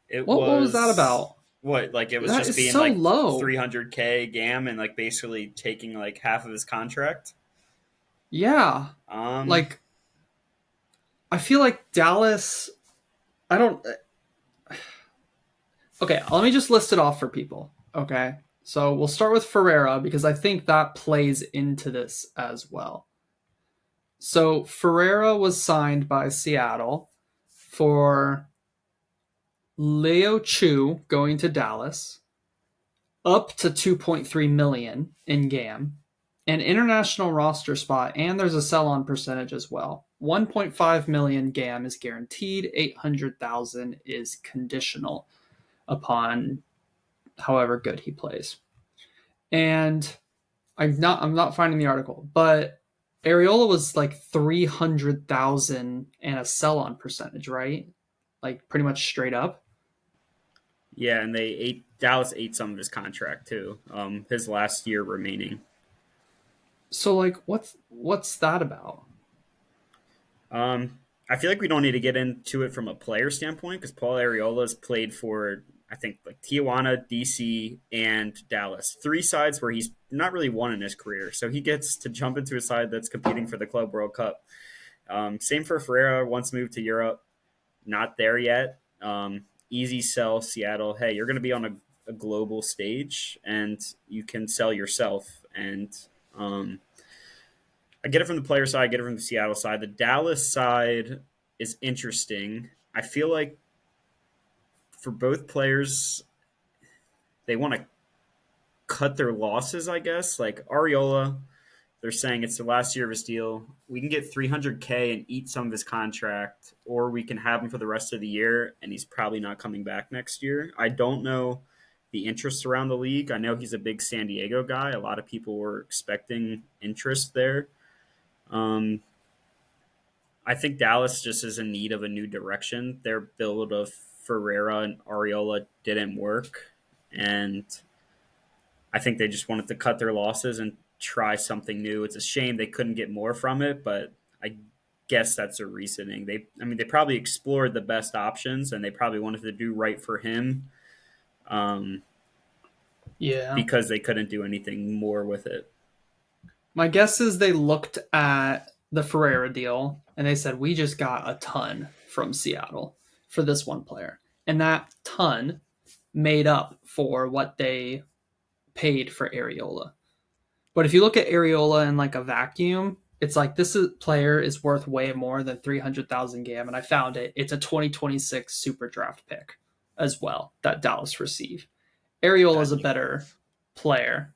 It What was that was about? what, like it was That just is being so like low. 300K GAM and like basically taking like half of his contract. Yeah, Um, like I feel like Dallas. I don't. Okay, let me just list it off for people. Okay, so we'll start with Ferreira because I think that plays into this as well. So Ferreira was signed by Seattle for Leo Chu going to Dallas, up to 2.3 million in GAM, an international roster spot, and there's a sell-on percentage as well. 1.5 million GAM is guaranteed, 800,000 is conditional upon however good he plays. And I'm not finding the article, but Areola was like 300,000 and a sell-on percentage, right? Like pretty much straight up. yeah, and Dallas ate some of his contract too. His last year remaining. So like what's that about? I feel like we don't need to get into it from a player standpoint because Paul Arriola's played for, I think, like Tijuana, DC, and Dallas. Three sides where he's not really won in his career. So he gets to jump into a side that's competing for the Club World Cup. Same for Ferreira, once moved to Europe. Not there yet. Easy sell, Seattle. Hey, you're going to be on a global stage and you can sell yourself. And I get it from the player side, I get it from the Seattle side. The Dallas side is interesting. I feel like for both players, they want to cut their losses, I guess. Like Ariola, they're saying it's the last year of his deal. We can get 300K and eat some of his contract, or we can have him for the rest of the year, and he's probably not coming back next year. I don't know the interest around the league. I know he's a big San Diego guy. A lot of people were expecting interest there. Um, I think Dallas just is in need of a new direction. Their build of Ferreira and Ariola didn't work, and I think they just wanted to cut their losses and try something new. It's a shame they couldn't get more from it, but I guess that's a reasoning. They probably explored the best options, and they probably wanted to do right for him, um, Yeah. because they couldn't do anything more with it. My guess is they looked at the Ferreira deal and they said we just got a ton from Seattle for this one player. And that ton made up for what they paid for Areola. But if you look at Areola in like a vacuum, it's like player is worth way more than 300,000 GAM, and I found it. It's a 2026 super draft pick as well that Dallas received. Areola is That a makes better sense. player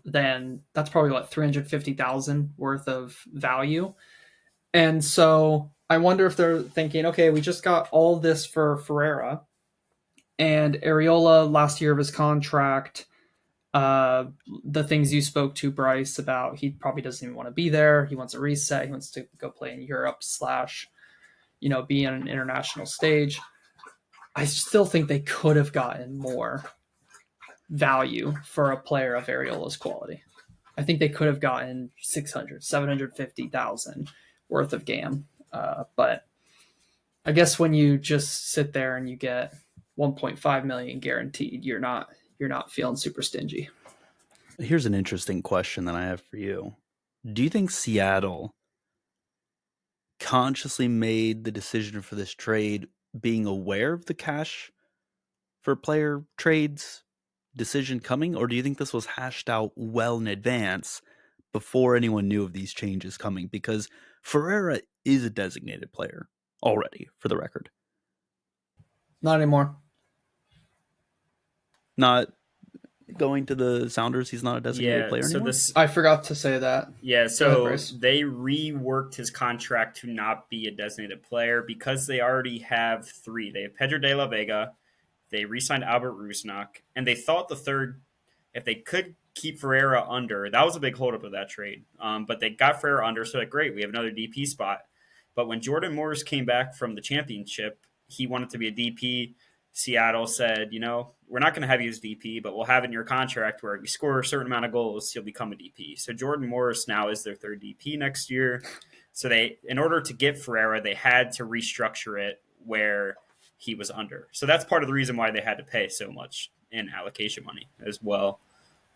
than that's probably what 350,000 worth of value. And so I wonder if they're thinking, okay, we just got all this for Ferreira and Areola last year of his contract, the things you spoke to Bryce about, he probably doesn't even want to be there. He wants a reset. He wants to go play in Europe slash, be on an international stage. I still think they could have gotten more value for a player of Ariola's quality. I think they could have gotten 600, 750,000 worth of GAM. But I guess when you just sit there and you get 1.5 million guaranteed, you're not feeling super stingy. Here's an interesting question that I have for you. Do you think Seattle consciously made the decision for this trade being aware of the cash for player trades decision coming, or do you think this was hashed out well in advance before anyone knew of these changes coming? Because Ferreira is a designated player already, for the record. Not anymore. Not going to the Sounders, he's not a designated Yeah, player so anymore? this I forgot to say that. Yeah, Go ahead, so Bryce. they reworked his contract to not be a designated player because they already have three. They have Pedro de la Vega, they re-signed Albert Rusnak, and they thought the third, if they could keep Ferreira under, that was a big holdup of that trade. But they got Ferreira under, so like, great, we have another DP spot. But when Jordan Morris came back from the championship, he wanted to be a DP. Seattle said, we're not going to have you as DP, but we'll have in your contract where if you score a certain amount of goals, you'll become a DP. So Jordan Morris now is their third DP next year. So in order to get Ferreira, they had to restructure it where he was under. So that's part of the reason why they had to pay so much in allocation money as well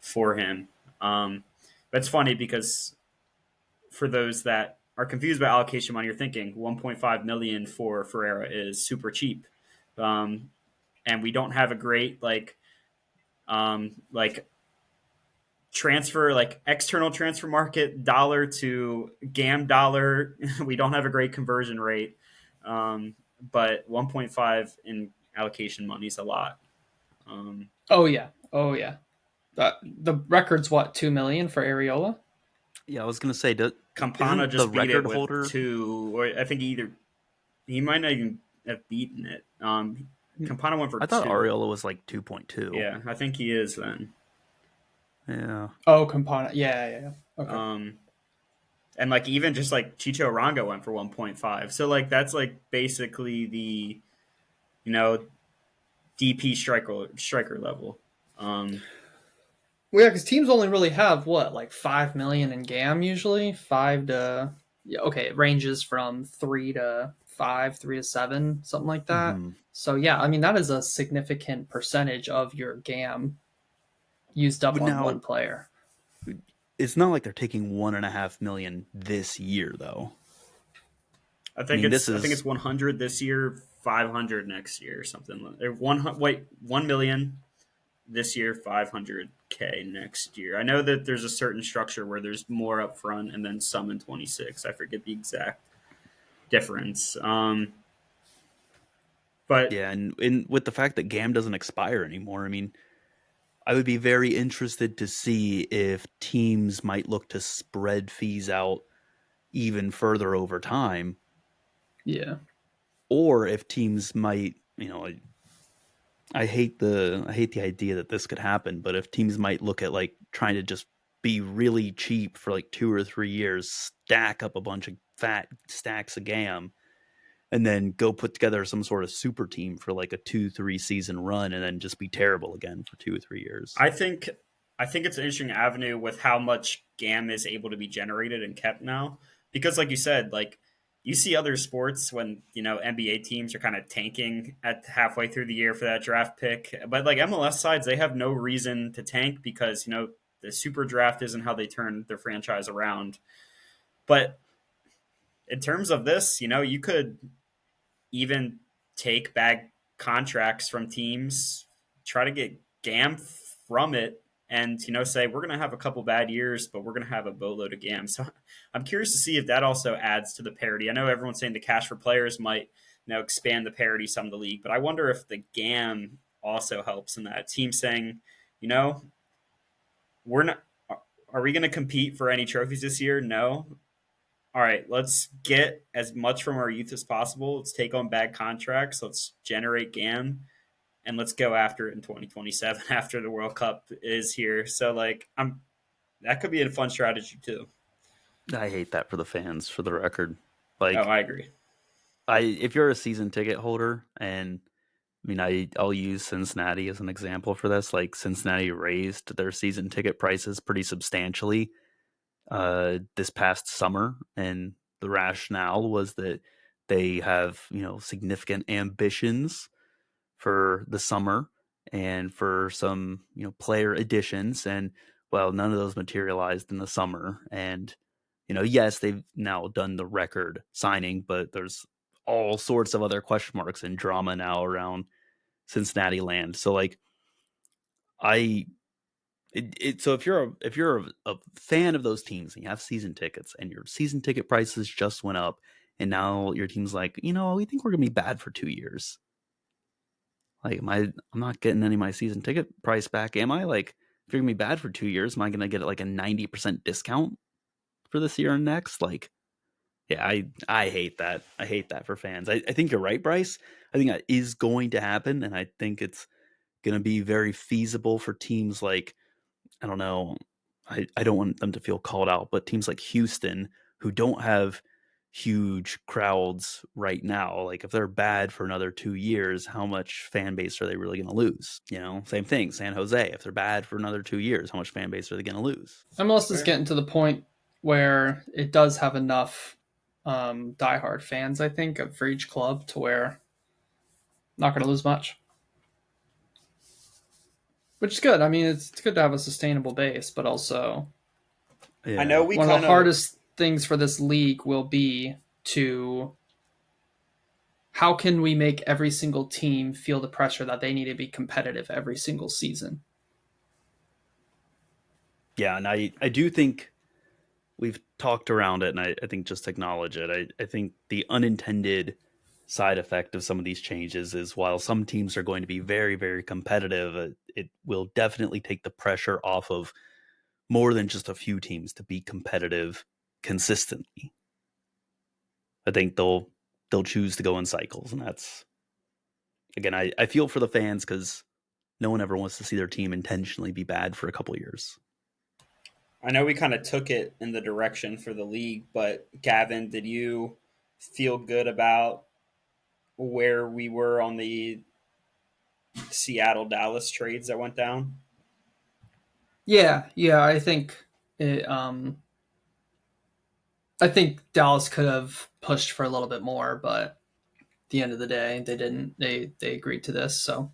for him. That's funny because for those that are confused about allocation money, you're thinking 1.5 million for Ferreira is super cheap. And we don't have a great transfer, like external transfer market dollar to GAM dollar. We don't have a great conversion rate, but 1.5 in allocation money is a lot. Oh yeah. The record's what, 2 million for Areola? Yeah, I was going to say, Campana isn't the just beat it record with holder 2, or I think he might not even have beaten it. Campana went for I thought 2. Ariola was like 2.2. Yeah, I think he is then. Yeah. Oh, Campana. Yeah. Okay. And like even just like Chicho Arango went for 1.5. So like that's like basically the DP striker level. Well, yeah, because teams only really have what, like 5 million in GAM usually, 5 to, yeah, okay, it ranges from 3 to 5, 3 to 7, something like that. Mm-hmm. So yeah, I mean that is a significant percentage of your GAM used up But on now, one player. it's not like they're taking 1.5 million this year, though. I I think mean, it's this I think is it's 100 this year, 500 next year, or something. Or 1 million this year, 500K next year. I know that there's a certain structure where there's more up front and then some in 26. I forget the exact difference. But yeah, and with the fact that GAM doesn't expire anymore, I mean, I would be very interested to see if teams might look to spread fees out even further over time, Yeah. or if teams might, I hate the idea that this could happen, but if teams might look at like trying to just be really cheap for like 2 or 3 years, stack up a bunch of fat stacks of GAM, and then go put together some sort of super team for like a 2-3 season run, and then just be terrible again for 2 or 3 years. I think it's an interesting avenue with how much GAM is able to be generated and kept now. Because like you said, like you see other sports when, NBA teams are kind of tanking at halfway through the year for that draft pick. But like MLS sides, they have no reason to tank because, the super draft isn't how they turn their franchise around. But in terms of this, you could even take bad contracts from teams, try to get GAM from it, and say we're going to have a couple bad years, but we're going to have a boatload of GAM. So I'm curious to see if that also adds to the parity. I know everyone's saying the cash for players might expand the parity some of the league, but I wonder if the GAM also helps in that. Team saying, we're not. Are we going to compete for any trophies this year? No. All right, let's get as much from our youth as possible. Let's take on bad contracts. Let's generate GAM, and let's go after it in 2027 after the World Cup is here. So, that could be a fun strategy too. I hate that for the fans, for the record. Oh, Like, I agree. if you're a season ticket holder, and I mean, I'll use Cincinnati as an example for this. Like, Cincinnati raised their season ticket prices pretty substantially this past summer, and the rationale was that they have significant ambitions for the summer and for some player additions, and Well, none of those materialized in the summer. And, yes, they've now done the record signing, but there's all sorts of other question marks and drama now around Cincinnati land. So, like, so if you're a fan of those teams and you have season tickets and your season ticket prices just went up, and now your team's like, we think we're gonna be bad for 2 years. Like, I'm not getting any of my season ticket price back, am I? Like, if you're gonna be bad for 2 years, am I gonna get like a 90% discount for this year and next? Like, yeah, I hate that. I hate that for fans. I think you're right, Bryce. I think that is going to happen, and I think it's gonna be very feasible for teams like, I don't know, I don't want them to feel called out, but teams like Houston who don't have huge crowds right now, like if they're bad for another 2 years, how much fan base are they really going to lose? Same thing, San Jose, if they're bad for another 2 years, how much fan base are they going to lose? MLS is getting to the point where it does have enough diehard fans, I think, for each club to where not going to lose much. Which is good. I mean, it's good to have a sustainable base, but also I know we one of the hardest things for this league will be to how can we make every single team feel the pressure that they need to be competitive every single season? Yeah, and I do think we've talked around it, and I think just acknowledge it. I think the unintended side effect of some of these changes is while some teams are going to be very, very competitive, it will definitely take the pressure off of more than just a few teams to be competitive consistently. I think they'll choose to go in cycles, and that's, again, I feel for the fans because no one ever wants to see their team intentionally be bad for a couple of years. I know we kind of took it in the direction for the league, but Gavin, did you feel good about where we were on the Seattle Dallas trades that went down? Yeah, I think it. I think Dallas could have pushed for a little bit more, but at the end of the day, they didn't. They agreed to this, so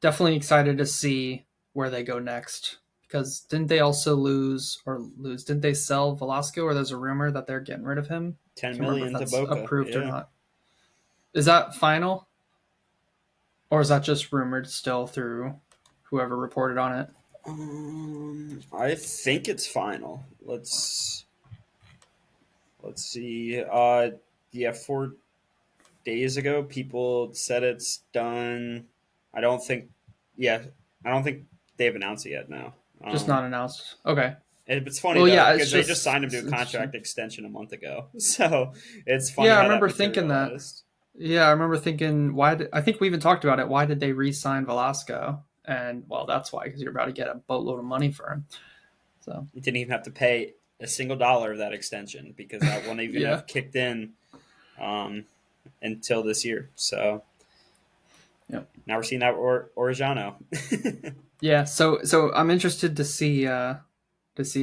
definitely excited to see where they go next. Because didn't they also lose? Didn't they sell Velasco? Or there's a rumor that they're getting rid of him. 10 Can't remember million if to that's Boca. approved or Yeah. not. Is that final? Or is that just rumored still through whoever reported on it? I think it's final. Let's see. Yeah, 4 days ago, people said it's done. I don't think. Yeah, I don't think they've announced it yet. No. Just not announced. Okay. It's funny Well, though yeah, because they just signed him to a it's contract extension a month ago, so it's funny. Yeah, I how remember that thinking that. materialized. Yeah, I remember thinking, I think we even talked about it. Why did they re-sign Velasco? And well, that's why, because you're about to get a boatload of money for him. So You didn't even have to pay a single dollar of that extension because that won't even Yeah. have kicked in until this year. So Yep. now we're seeing that Orejano. yeah, so I'm interested to see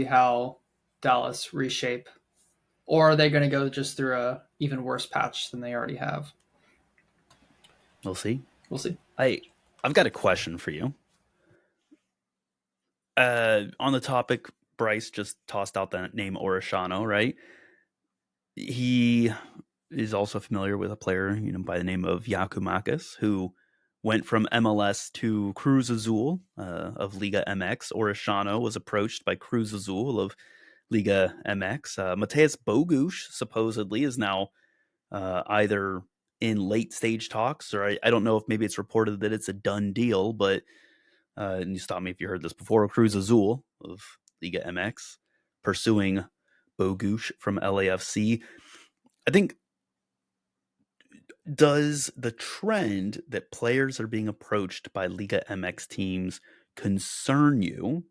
how Dallas reshape, or are they going to go just through a even worse patch than they already have? We'll see. We'll see. I've got a question for you. On the topic, Bryce just tossed out the name Orejano, right? He is also familiar with a player, by the name of Yakumakis, who went from MLS to Cruz Azul of Liga MX. Orejano was approached by Cruz Azul of Liga MX. Mateus Bogusz supposedly is now either in late stage talks, or I don't know if maybe it's reported that it's a done deal, but and you stop me if you heard this before, Cruz Azul of Liga MX pursuing Bogusz from LAFC. I think, does the trend that players are being approached by Liga MX teams concern you?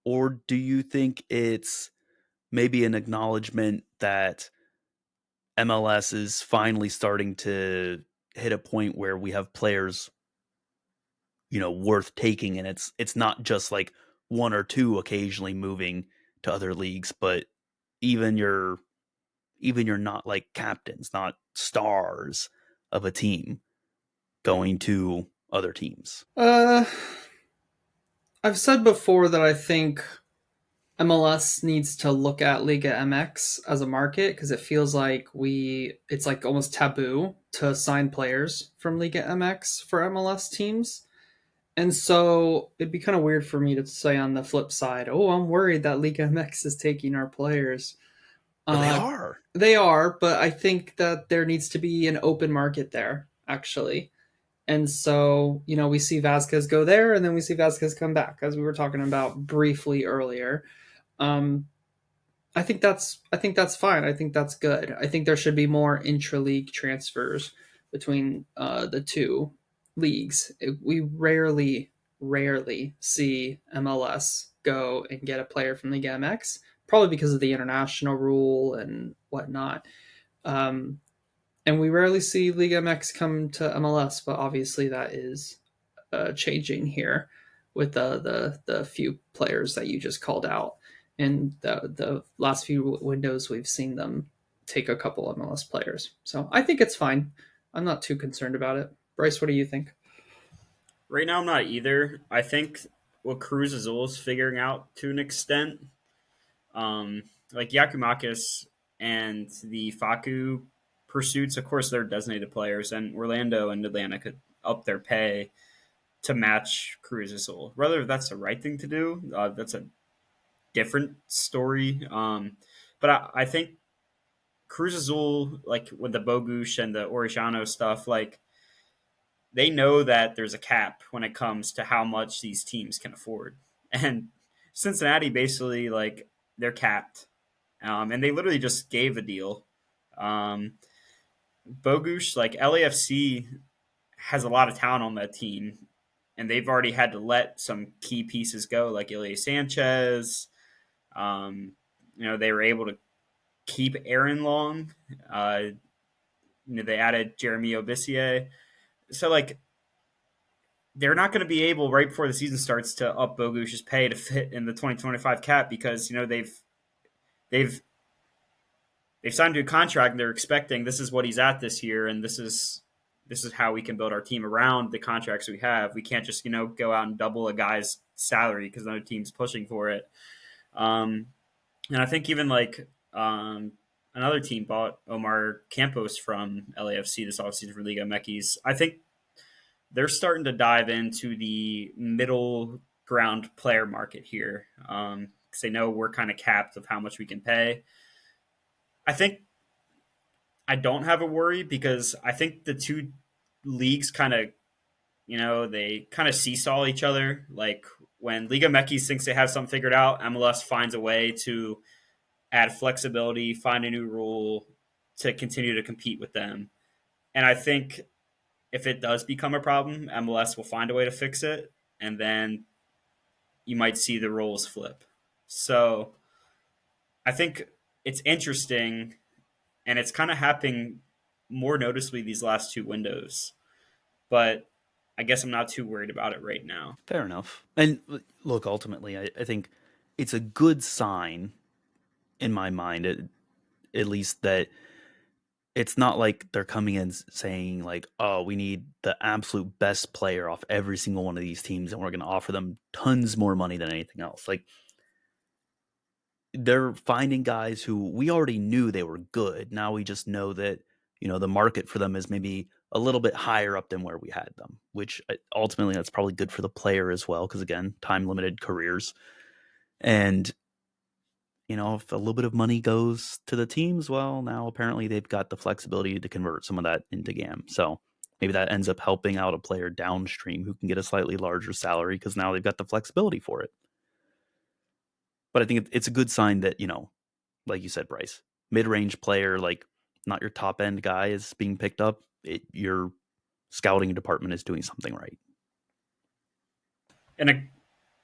Or do you think it's maybe an acknowledgement that MLS is finally starting to hit a point where we have players, worth taking, and it's not just like one or two occasionally moving to other leagues, but even your not like captains, not stars of a team going to other teams? I've said before that I think MLS needs to look at Liga MX as a market because it feels like it's like almost taboo to sign players from Liga MX for MLS teams. And so it'd be kind of weird for me to say on the flip side, oh, I'm worried that Liga MX is taking our players. But they Uh, are. they are, but I think that there needs to be an open market there, actually. And so, we see Vasquez go there and then we see Vasquez come back, as we were talking about briefly earlier. Um, I think that's fine. I think that's good. I think there should be more intra-league transfers between the two leagues. We rarely see MLS go and get a player from the MX, probably because of the international rule and whatnot. Um, and we rarely see Liga MX come to MLS, but obviously that is changing here with the few players that you just called out. In the last few windows, we've seen them take a couple MLS players. So I think it's fine. I'm not too concerned about it. Bryce, what do you think? Right now, I'm not either. I think what Cruz Azul is figuring out to an extent, like Yakumakis and the Faku pursuits, of course, they're designated players, and Orlando and Atlanta could up their pay to match Cruz Azul. Whether that's the right thing to do, that's a different story. But I think Cruz Azul, like with the Bogush and the Orishano stuff, like they know that there's a cap when it comes to how much these teams can afford. And Cincinnati basically, like, they're capped. And they literally just gave a deal. Um, Bogush, like LAFC, has a lot of talent on that team, and they've already had to let some key pieces go, like Ilya Sanchez. Um, they were able to keep Aaron Long. They added Jeremy Obissier. So, like, they're not going to be able right before the season starts to up Bogush's pay to fit in the 2025 cap because they've signed to a contract and they're expecting this is what he's at this year and this is how we can build our team around the contracts we have. We can't just go out and double a guy's salary because another team's pushing for it. And I think even like another team bought Omar Campos from LAFC this offseason for Liga MX. I think they're starting to dive into the middle ground player market here because they know we're kind of capped of how much we can pay. I think I don't have a worry because I think the two leagues kind of, they kind of seesaw each other. Like when Liga MX thinks they have something figured out, MLS finds a way to add flexibility, find a new rule to continue to compete with them. And I think if it does become a problem, MLS will find a way to fix it, and then you might see the roles flip. So I think it's interesting, and it's kind of happening more noticeably these last two windows. But I guess I'm not too worried about it right now. Fair enough. And look, ultimately, I think it's a good sign in my mind, at least, that it's not like they're coming in saying like, oh, we need the absolute best player off every single one of these teams and we're going to offer them tons more money than anything else. Like, they're finding guys who we already knew they were good. Now we just know that, the market for them is maybe a little bit higher up than where we had them, which ultimately that's probably good for the player as well. Cause again, time limited careers. And, if a little bit of money goes to the teams, well, now apparently they've got the flexibility to convert some of that into GAM. So maybe that ends up helping out a player downstream who can get a slightly larger salary because now they've got the flexibility for it. But I think it's a good sign that, like you said, Bryce, mid-range player, like not your top end guy is being picked up. Your scouting department is doing something right.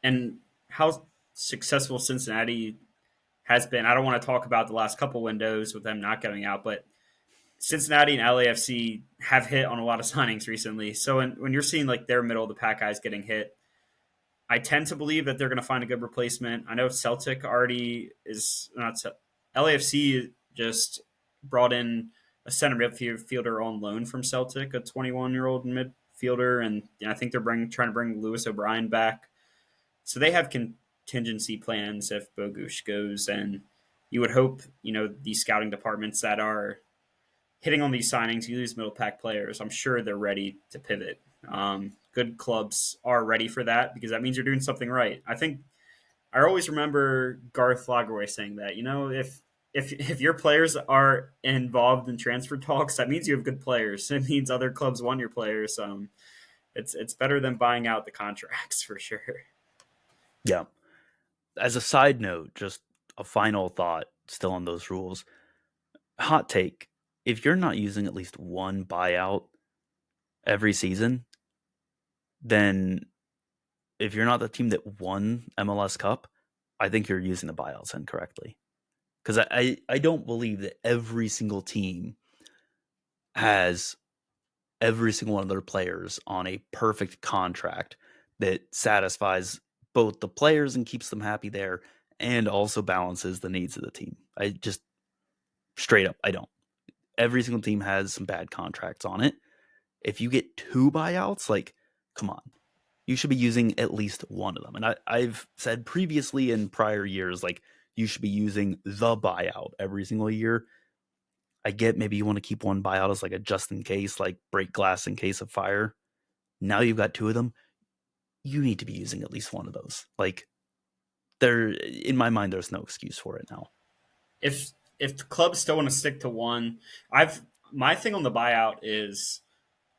And how successful Cincinnati has been. I don't want to talk about the last couple windows with them not going out, but Cincinnati and LAFC have hit on a lot of signings recently. So when you're seeing like their middle of the pack guys getting hit, I tend to believe that they're going to find a good replacement. I know Celtic already is not. LAFC just brought in a center midfielder on loan from Celtic, a 21-year-old midfielder, and I think they're trying to bring Lewis O'Brien back. So they have contingency plans if Bogusz goes, and you would hope these scouting departments that are hitting on these signings, you lose middle pack players. I'm sure they're ready to pivot. Good clubs are ready for that because that means you're doing something right. I think I always remember Garth Lagerwey saying that. If your players are involved in transfer talks, that means you have good players. It means other clubs want your players. It's better than buying out the contracts for sure. Yeah. As a side note, just a final thought still on those rules. Hot take. If you're not using at least one buyout every season, then if you're not the team that won MLS Cup, I think you're using the buyouts incorrectly. Because I don't believe that every single team has every single one of their players on a perfect contract that satisfies both the players and keeps them happy there and also balances the needs of the team. I just straight up, I don't. Every single team has some bad contracts on it. If you get two buyouts, like, come on. You should be using at least one of them. And I've said previously in prior years, like, you should be using the buyout every single year. I get maybe you want to keep one buyout as like a just in case, like break glass in case of fire. Now you've got two of them. You need to be using at least one of those. Like, in my mind, there's no excuse for it now. If the clubs still want to stick to one, my thing on the buyout is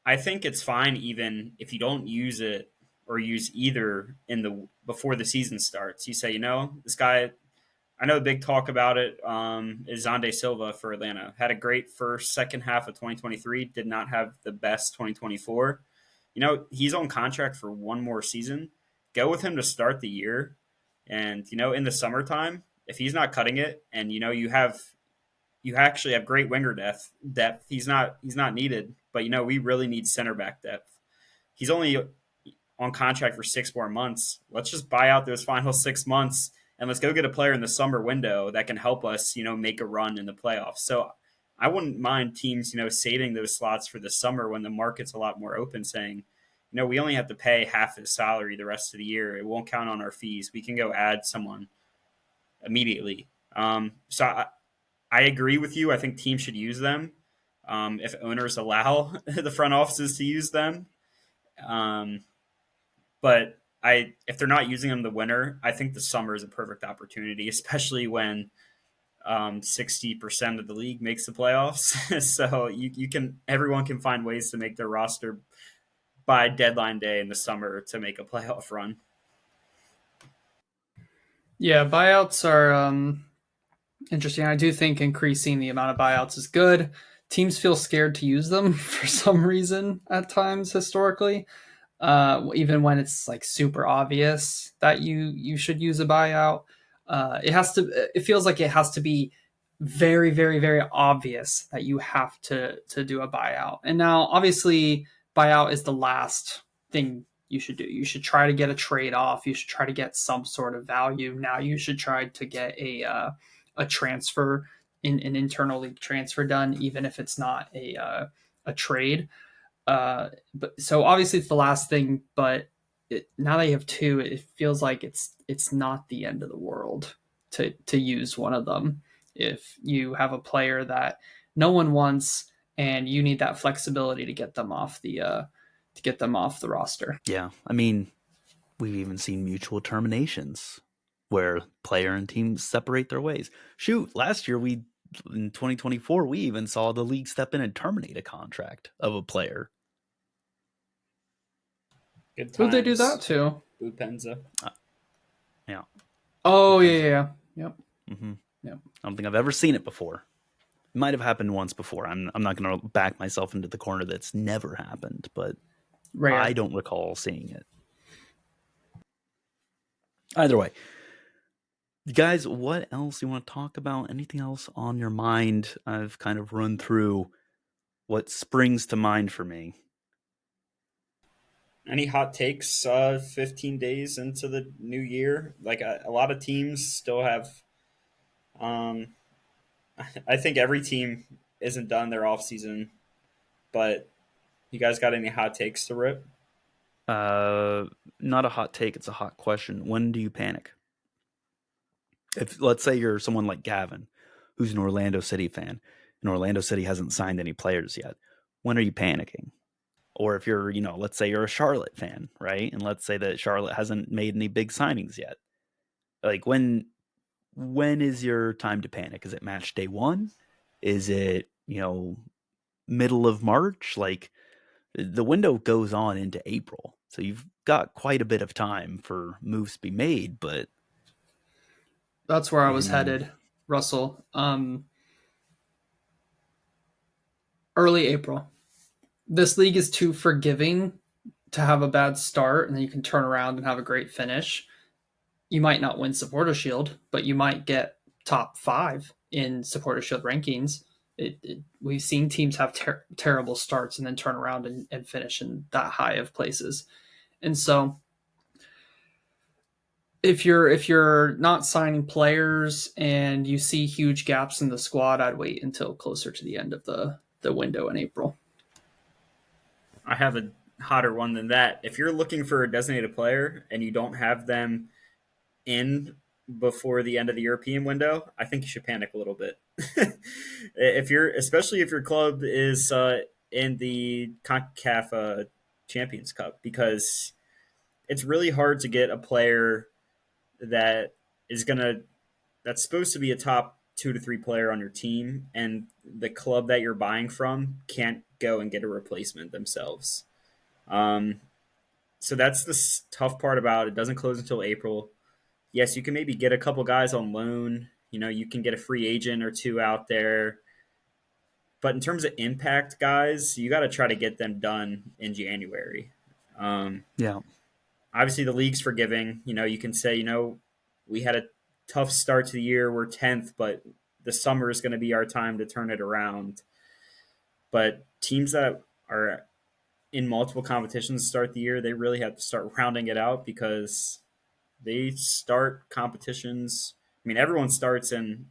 I think it's fine even if you don't use it or use either before the season starts. You say, this guy, I know the big talk about it is Xande Silva for Atlanta. Had a great second half of 2023, did not have the best 2024. He's on contract for one more season. Go with him to start the year. And, in the summertime, if he's not cutting it and, you actually have great winger depth. He's not needed, but we really need center back depth. He's only on contract for 6 more months. Let's just buy out those final 6 months and let's go get a player in the summer window that can help us, make a run in the playoffs. So I wouldn't mind teams, saving those slots for the summer when the market's a lot more open, saying, we only have to pay half his salary the rest of the year. It won't count on our fees. We can go add someone immediately. I agree with you. I think teams should use them if owners allow the front offices to use them. But if they're not using them in the winter, I think the summer is a perfect opportunity, especially when 60% of the league makes the playoffs. So everyone can find ways to make their roster by deadline day in the summer to make a playoff run. Yeah, buyouts are interesting. I do think increasing the amount of buyouts is good. Teams feel scared to use them for some reason at times historically, even when it's like super obvious that you should use a buyout. It feels like it has to be very, very, very obvious that you have to do a buyout. And now, obviously, buyout is the last thing you should do. You should try to get a trade off. You should try to get some sort of value. Now you should try to get a transfer in an internal league transfer done, even if it's not a trade. But so obviously it's the last thing, but now that you have two, it feels like it's not the end of the world to use one of them if you have a player that no one wants and you need that flexibility to get them off the roster. Yeah, I mean, we've even seen mutual terminations where player and team separate their ways. Shoot, last year in 2024, we even saw the league step in and terminate a contract of a player. Good times. Who'd they do that to? Bupenza. Yeah. Oh, yeah. Yep. Mm-hmm. Yep. I don't think I've ever seen it before. It might have happened once before. I'm not going to back myself into the corner that's never happened, but Rare. I don't recall seeing it. Either way, guys, what else you want to talk about? Anything else on your mind? I've kind of run through what springs to mind for me. Any hot takes 15 days into the new year? Like a lot of teams still have I think every team isn't done their offseason, but you guys got any hot takes to rip? Not a hot take, it's a hot question. When do you panic? If let's say you're someone like Gavin, who's an Orlando City fan, and Orlando City hasn't signed any players yet, when are you panicking? Or if you're, let's say you're a Charlotte fan, right? And let's say that Charlotte hasn't made any big signings yet. Like when is your time to panic? Is it match day one? Is it, middle of March? Like the window goes on into April. So you've got quite a bit of time for moves to be made, but That's where I was in headed, Russell. Early April. This league is too forgiving to have a bad start and then you can turn around and have a great finish. You might not win Supporter Shield, but you might get top 5 in Supporter Shield rankings. We've seen teams have terrible starts and then turn around and finish in that high of places. And so if you're not signing players and you see huge gaps in the squad, I'd wait until closer to the end of the window in April. I have a hotter one than that. If you're looking for a designated player and you don't have them in before the end of the European window, I think you should panic a little bit. Especially if your club is in the CONCACAF Champions Cup, because it's really hard to get a player that is gonna that's supposed to be a top 2 to 3 player on your team, and the club that you're buying from can't go and get a replacement themselves. Um, so that's the tough part about it. It doesn't close until April. Yes, you can maybe get a couple guys on loan. You can get a free agent or two out there. But in terms of impact guys, you got to try to get them done in January. Um, yeah, Obviously, the league's forgiving. You can say, we had a tough start to the year. We're 10th, but the summer is going to be our time to turn it around. But teams that are in multiple competitions to start the year, they really have to start rounding it out, because they start competitions. I mean, everyone starts in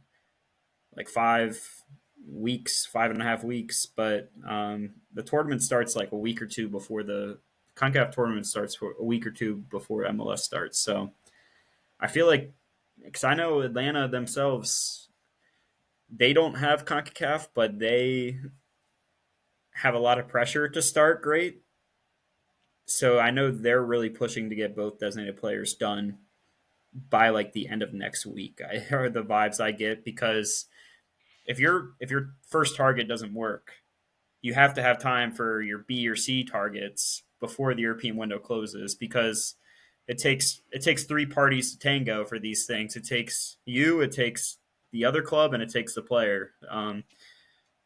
like 5 weeks, 5.5 weeks, but the tournament starts like a week or two before the CONCACAF tournament starts, for a week or two before MLS starts. So I feel like, because I know Atlanta themselves, they don't have CONCACAF, but they have a lot of pressure to start great. So I know they're really pushing to get both designated players done by like the end of next week. I are the vibes I get, because if your first target doesn't work, you have to have time for your B or C targets before the European window closes, because it takes 3 parties to tango for these things. It takes you, it takes the other club, and it takes the player.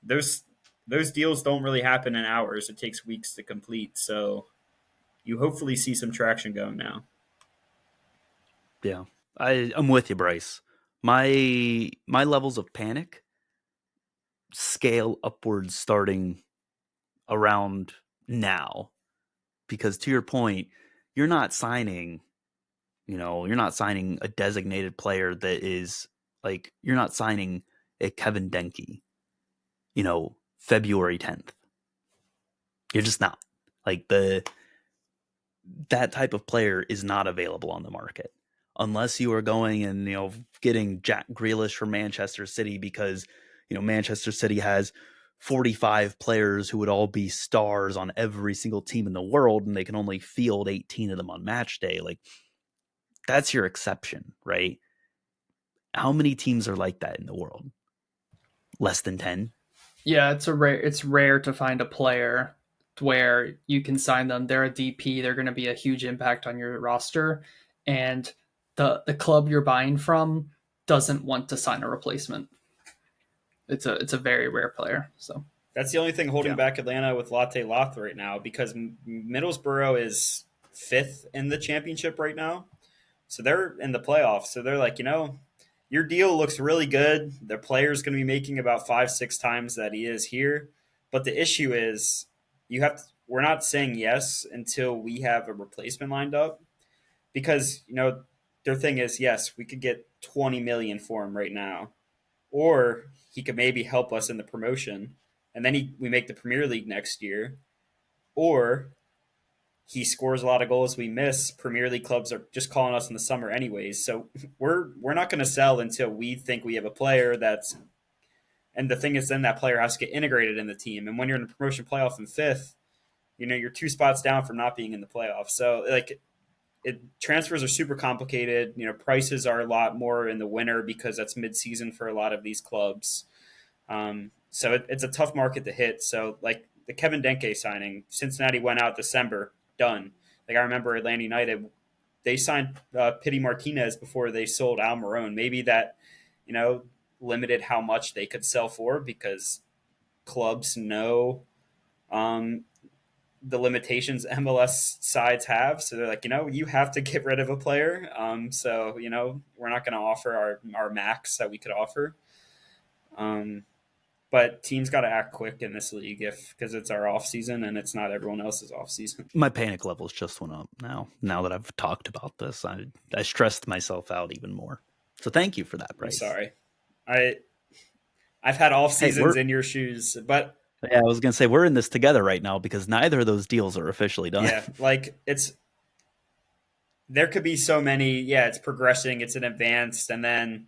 Those those deals don't really happen in hours. It takes weeks to complete. So you hopefully see some traction going now. yeah. I'm with you, Bryce. My levels of panic scale upwards starting around now, because to your point, you're not signing, you're not signing a designated player that is like, you're not signing a Kevin Denke, February 10th. You're just not. Like that type of player is not available on the market unless you are going and getting Jack Grealish from Manchester City, because Manchester City has 45 players who would all be stars on every single team in the world, and they can only field 18 of them on match day. Like, that's your exception, right? How many teams are like that in the world? Less than 10. Yeah, it's rare to find a player where you can sign them. They're a DP. They're going to be a huge impact on your roster, and the club you're buying from doesn't want to sign a replacement. It's a very rare player. So That's the only thing holding Yeah. back Atlanta with Latte Loth right now, because Middlesbrough is 5th in the championship right now. So they're in the playoffs. So they're like, your deal looks really good. The player's going to be making about 5, 6 times that he is here. But the issue is, we're not saying yes until we have a replacement lined up, because, their thing is, yes, we could get 20 million for him right now, or he could maybe help us in the promotion, and then we make the Premier League next year, or he scores a lot of goals we miss. Premier League clubs are just calling us in the summer anyways. So we're not going to sell until we think we have a player that's. And the thing is, then that player has to get integrated in the team. And when you're in the promotion playoff in fifth, you're 2 spots down from not being in the playoffs. So transfers are super complicated. Prices are a lot more in the winter because that's mid-season for a lot of these clubs. So it's a tough market to hit. So like the Kevin Denke signing, Cincinnati went out December, done. Like I remember Atlanta United, they signed Pity Martinez before they sold Almiron. Maybe that, limited how much they could sell for because clubs know the limitations MLS sides have. So they're like, you have to get rid of a player. So, we're not going to offer our max that we could offer. But teams got to act quick in this league because it's our off season and it's not everyone else's off season. My panic levels just went up now that I've talked about this. I stressed myself out even more. So thank you for that, Bryce. I'm sorry. I've had off seasons in your shoes, but yeah, I was going to say we're in this together right now because neither of those deals are officially done. Yeah, there could be so many. Yeah, it's progressing, it's an advanced, and then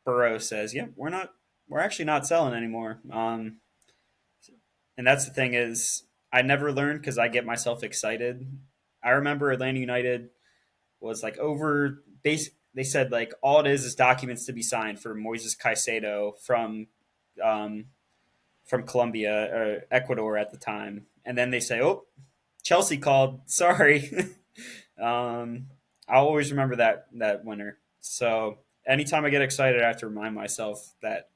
Burrow says, "Yeah, we're actually not selling anymore." And that's the thing is, I never learned because I get myself excited. I remember Atlanta United was like over base. They said like all it is documents to be signed for Moises Caicedo from Colombia or Ecuador at the time, and then they say, "Oh, Chelsea called. Sorry." I'll always remember that winner. So anytime I get excited, I have to remind myself that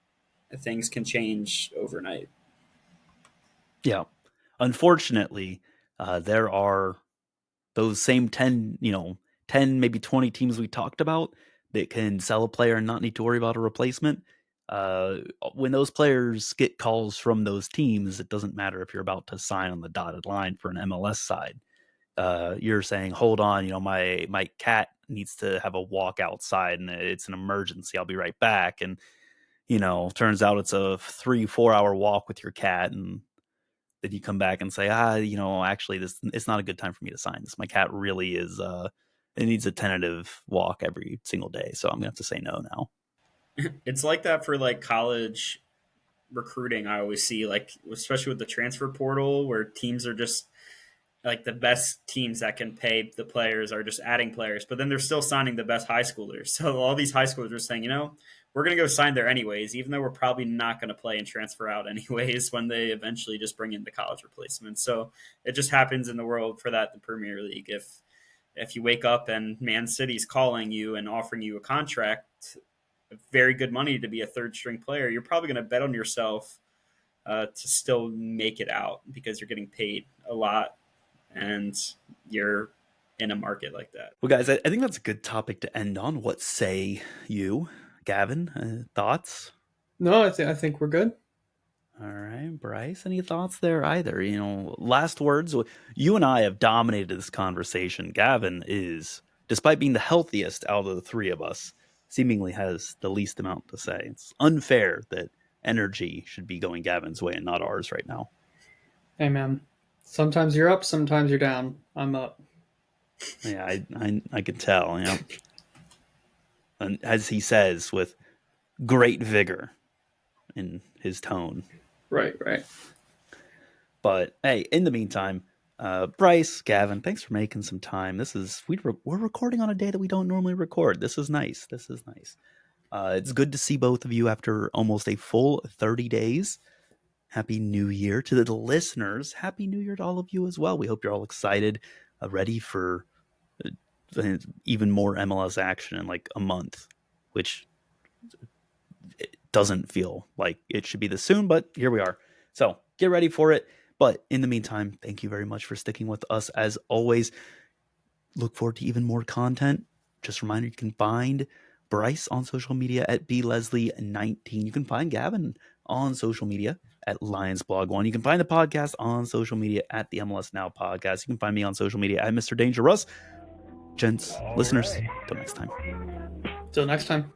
things can change overnight. Yeah, unfortunately, there are those same 10, 10, maybe 20 teams we talked about that can sell a player and not need to worry about a replacement. When those players get calls from those teams, it doesn't matter if you're about to sign on the dotted line for an MLS side. You're saying, hold on, my cat needs to have a walk outside and it's an emergency. I'll be right back. And, turns out it's a 3-4 hour walk with your cat. And then you come back and say, actually it's not a good time for me to sign this. My cat really is, it needs a tentative walk every single day. So I'm gonna have to say no now. It's like that for like college recruiting. I always see like, especially with the transfer portal where teams are just like the best teams that can pay the players are just adding players, but then they're still signing the best high schoolers. So all these high schoolers are saying, we're going to go sign there anyways, even though we're probably not going to play and transfer out anyways when they eventually just bring in the college replacements. So it just happens in the world for that, the Premier League. If you wake up and Man City's calling you and offering you a contract, very good money to be a third string player, you're probably going to bet on yourself to still make it out because you're getting paid a lot and you're in a market like that. Well, guys, I think that's a good topic to end on. What say you, Gavin? Thoughts? No, I think we're good. All right, Bryce, any thoughts there either? Last words. You and I have dominated this conversation. Gavin is, despite being the healthiest out of the three of us, seemingly has the least amount to say. It's unfair that energy should be going Gavin's way and not ours right now. Hey, man. Sometimes you're up, sometimes you're down. I'm up. Yeah, I can tell. And as he says, with great vigor in his tone. Right. But hey, in the meantime, Bryce, Gavin, thanks for making some time. We're recording on a day that we don't normally record. This is nice. It's good to see both of you after almost a full 30 days. Happy New Year to the listeners. Happy New Year to all of you as well. We hope you're all excited, ready for even more MLS action in like a month, which it doesn't feel like it should be this soon, but here we are. So get ready for it. But in the meantime, thank you very much for sticking with us as always. Look forward to even more content. Just a reminder, you can find Bryce on social media at bleslie19. You can find Gavin on social media at LionsBlog1. You can find the podcast on social media at the MLS Now Podcast. You can find me on social media at Mr. Danger Russ. Gents, listeners, till next time. Till next time.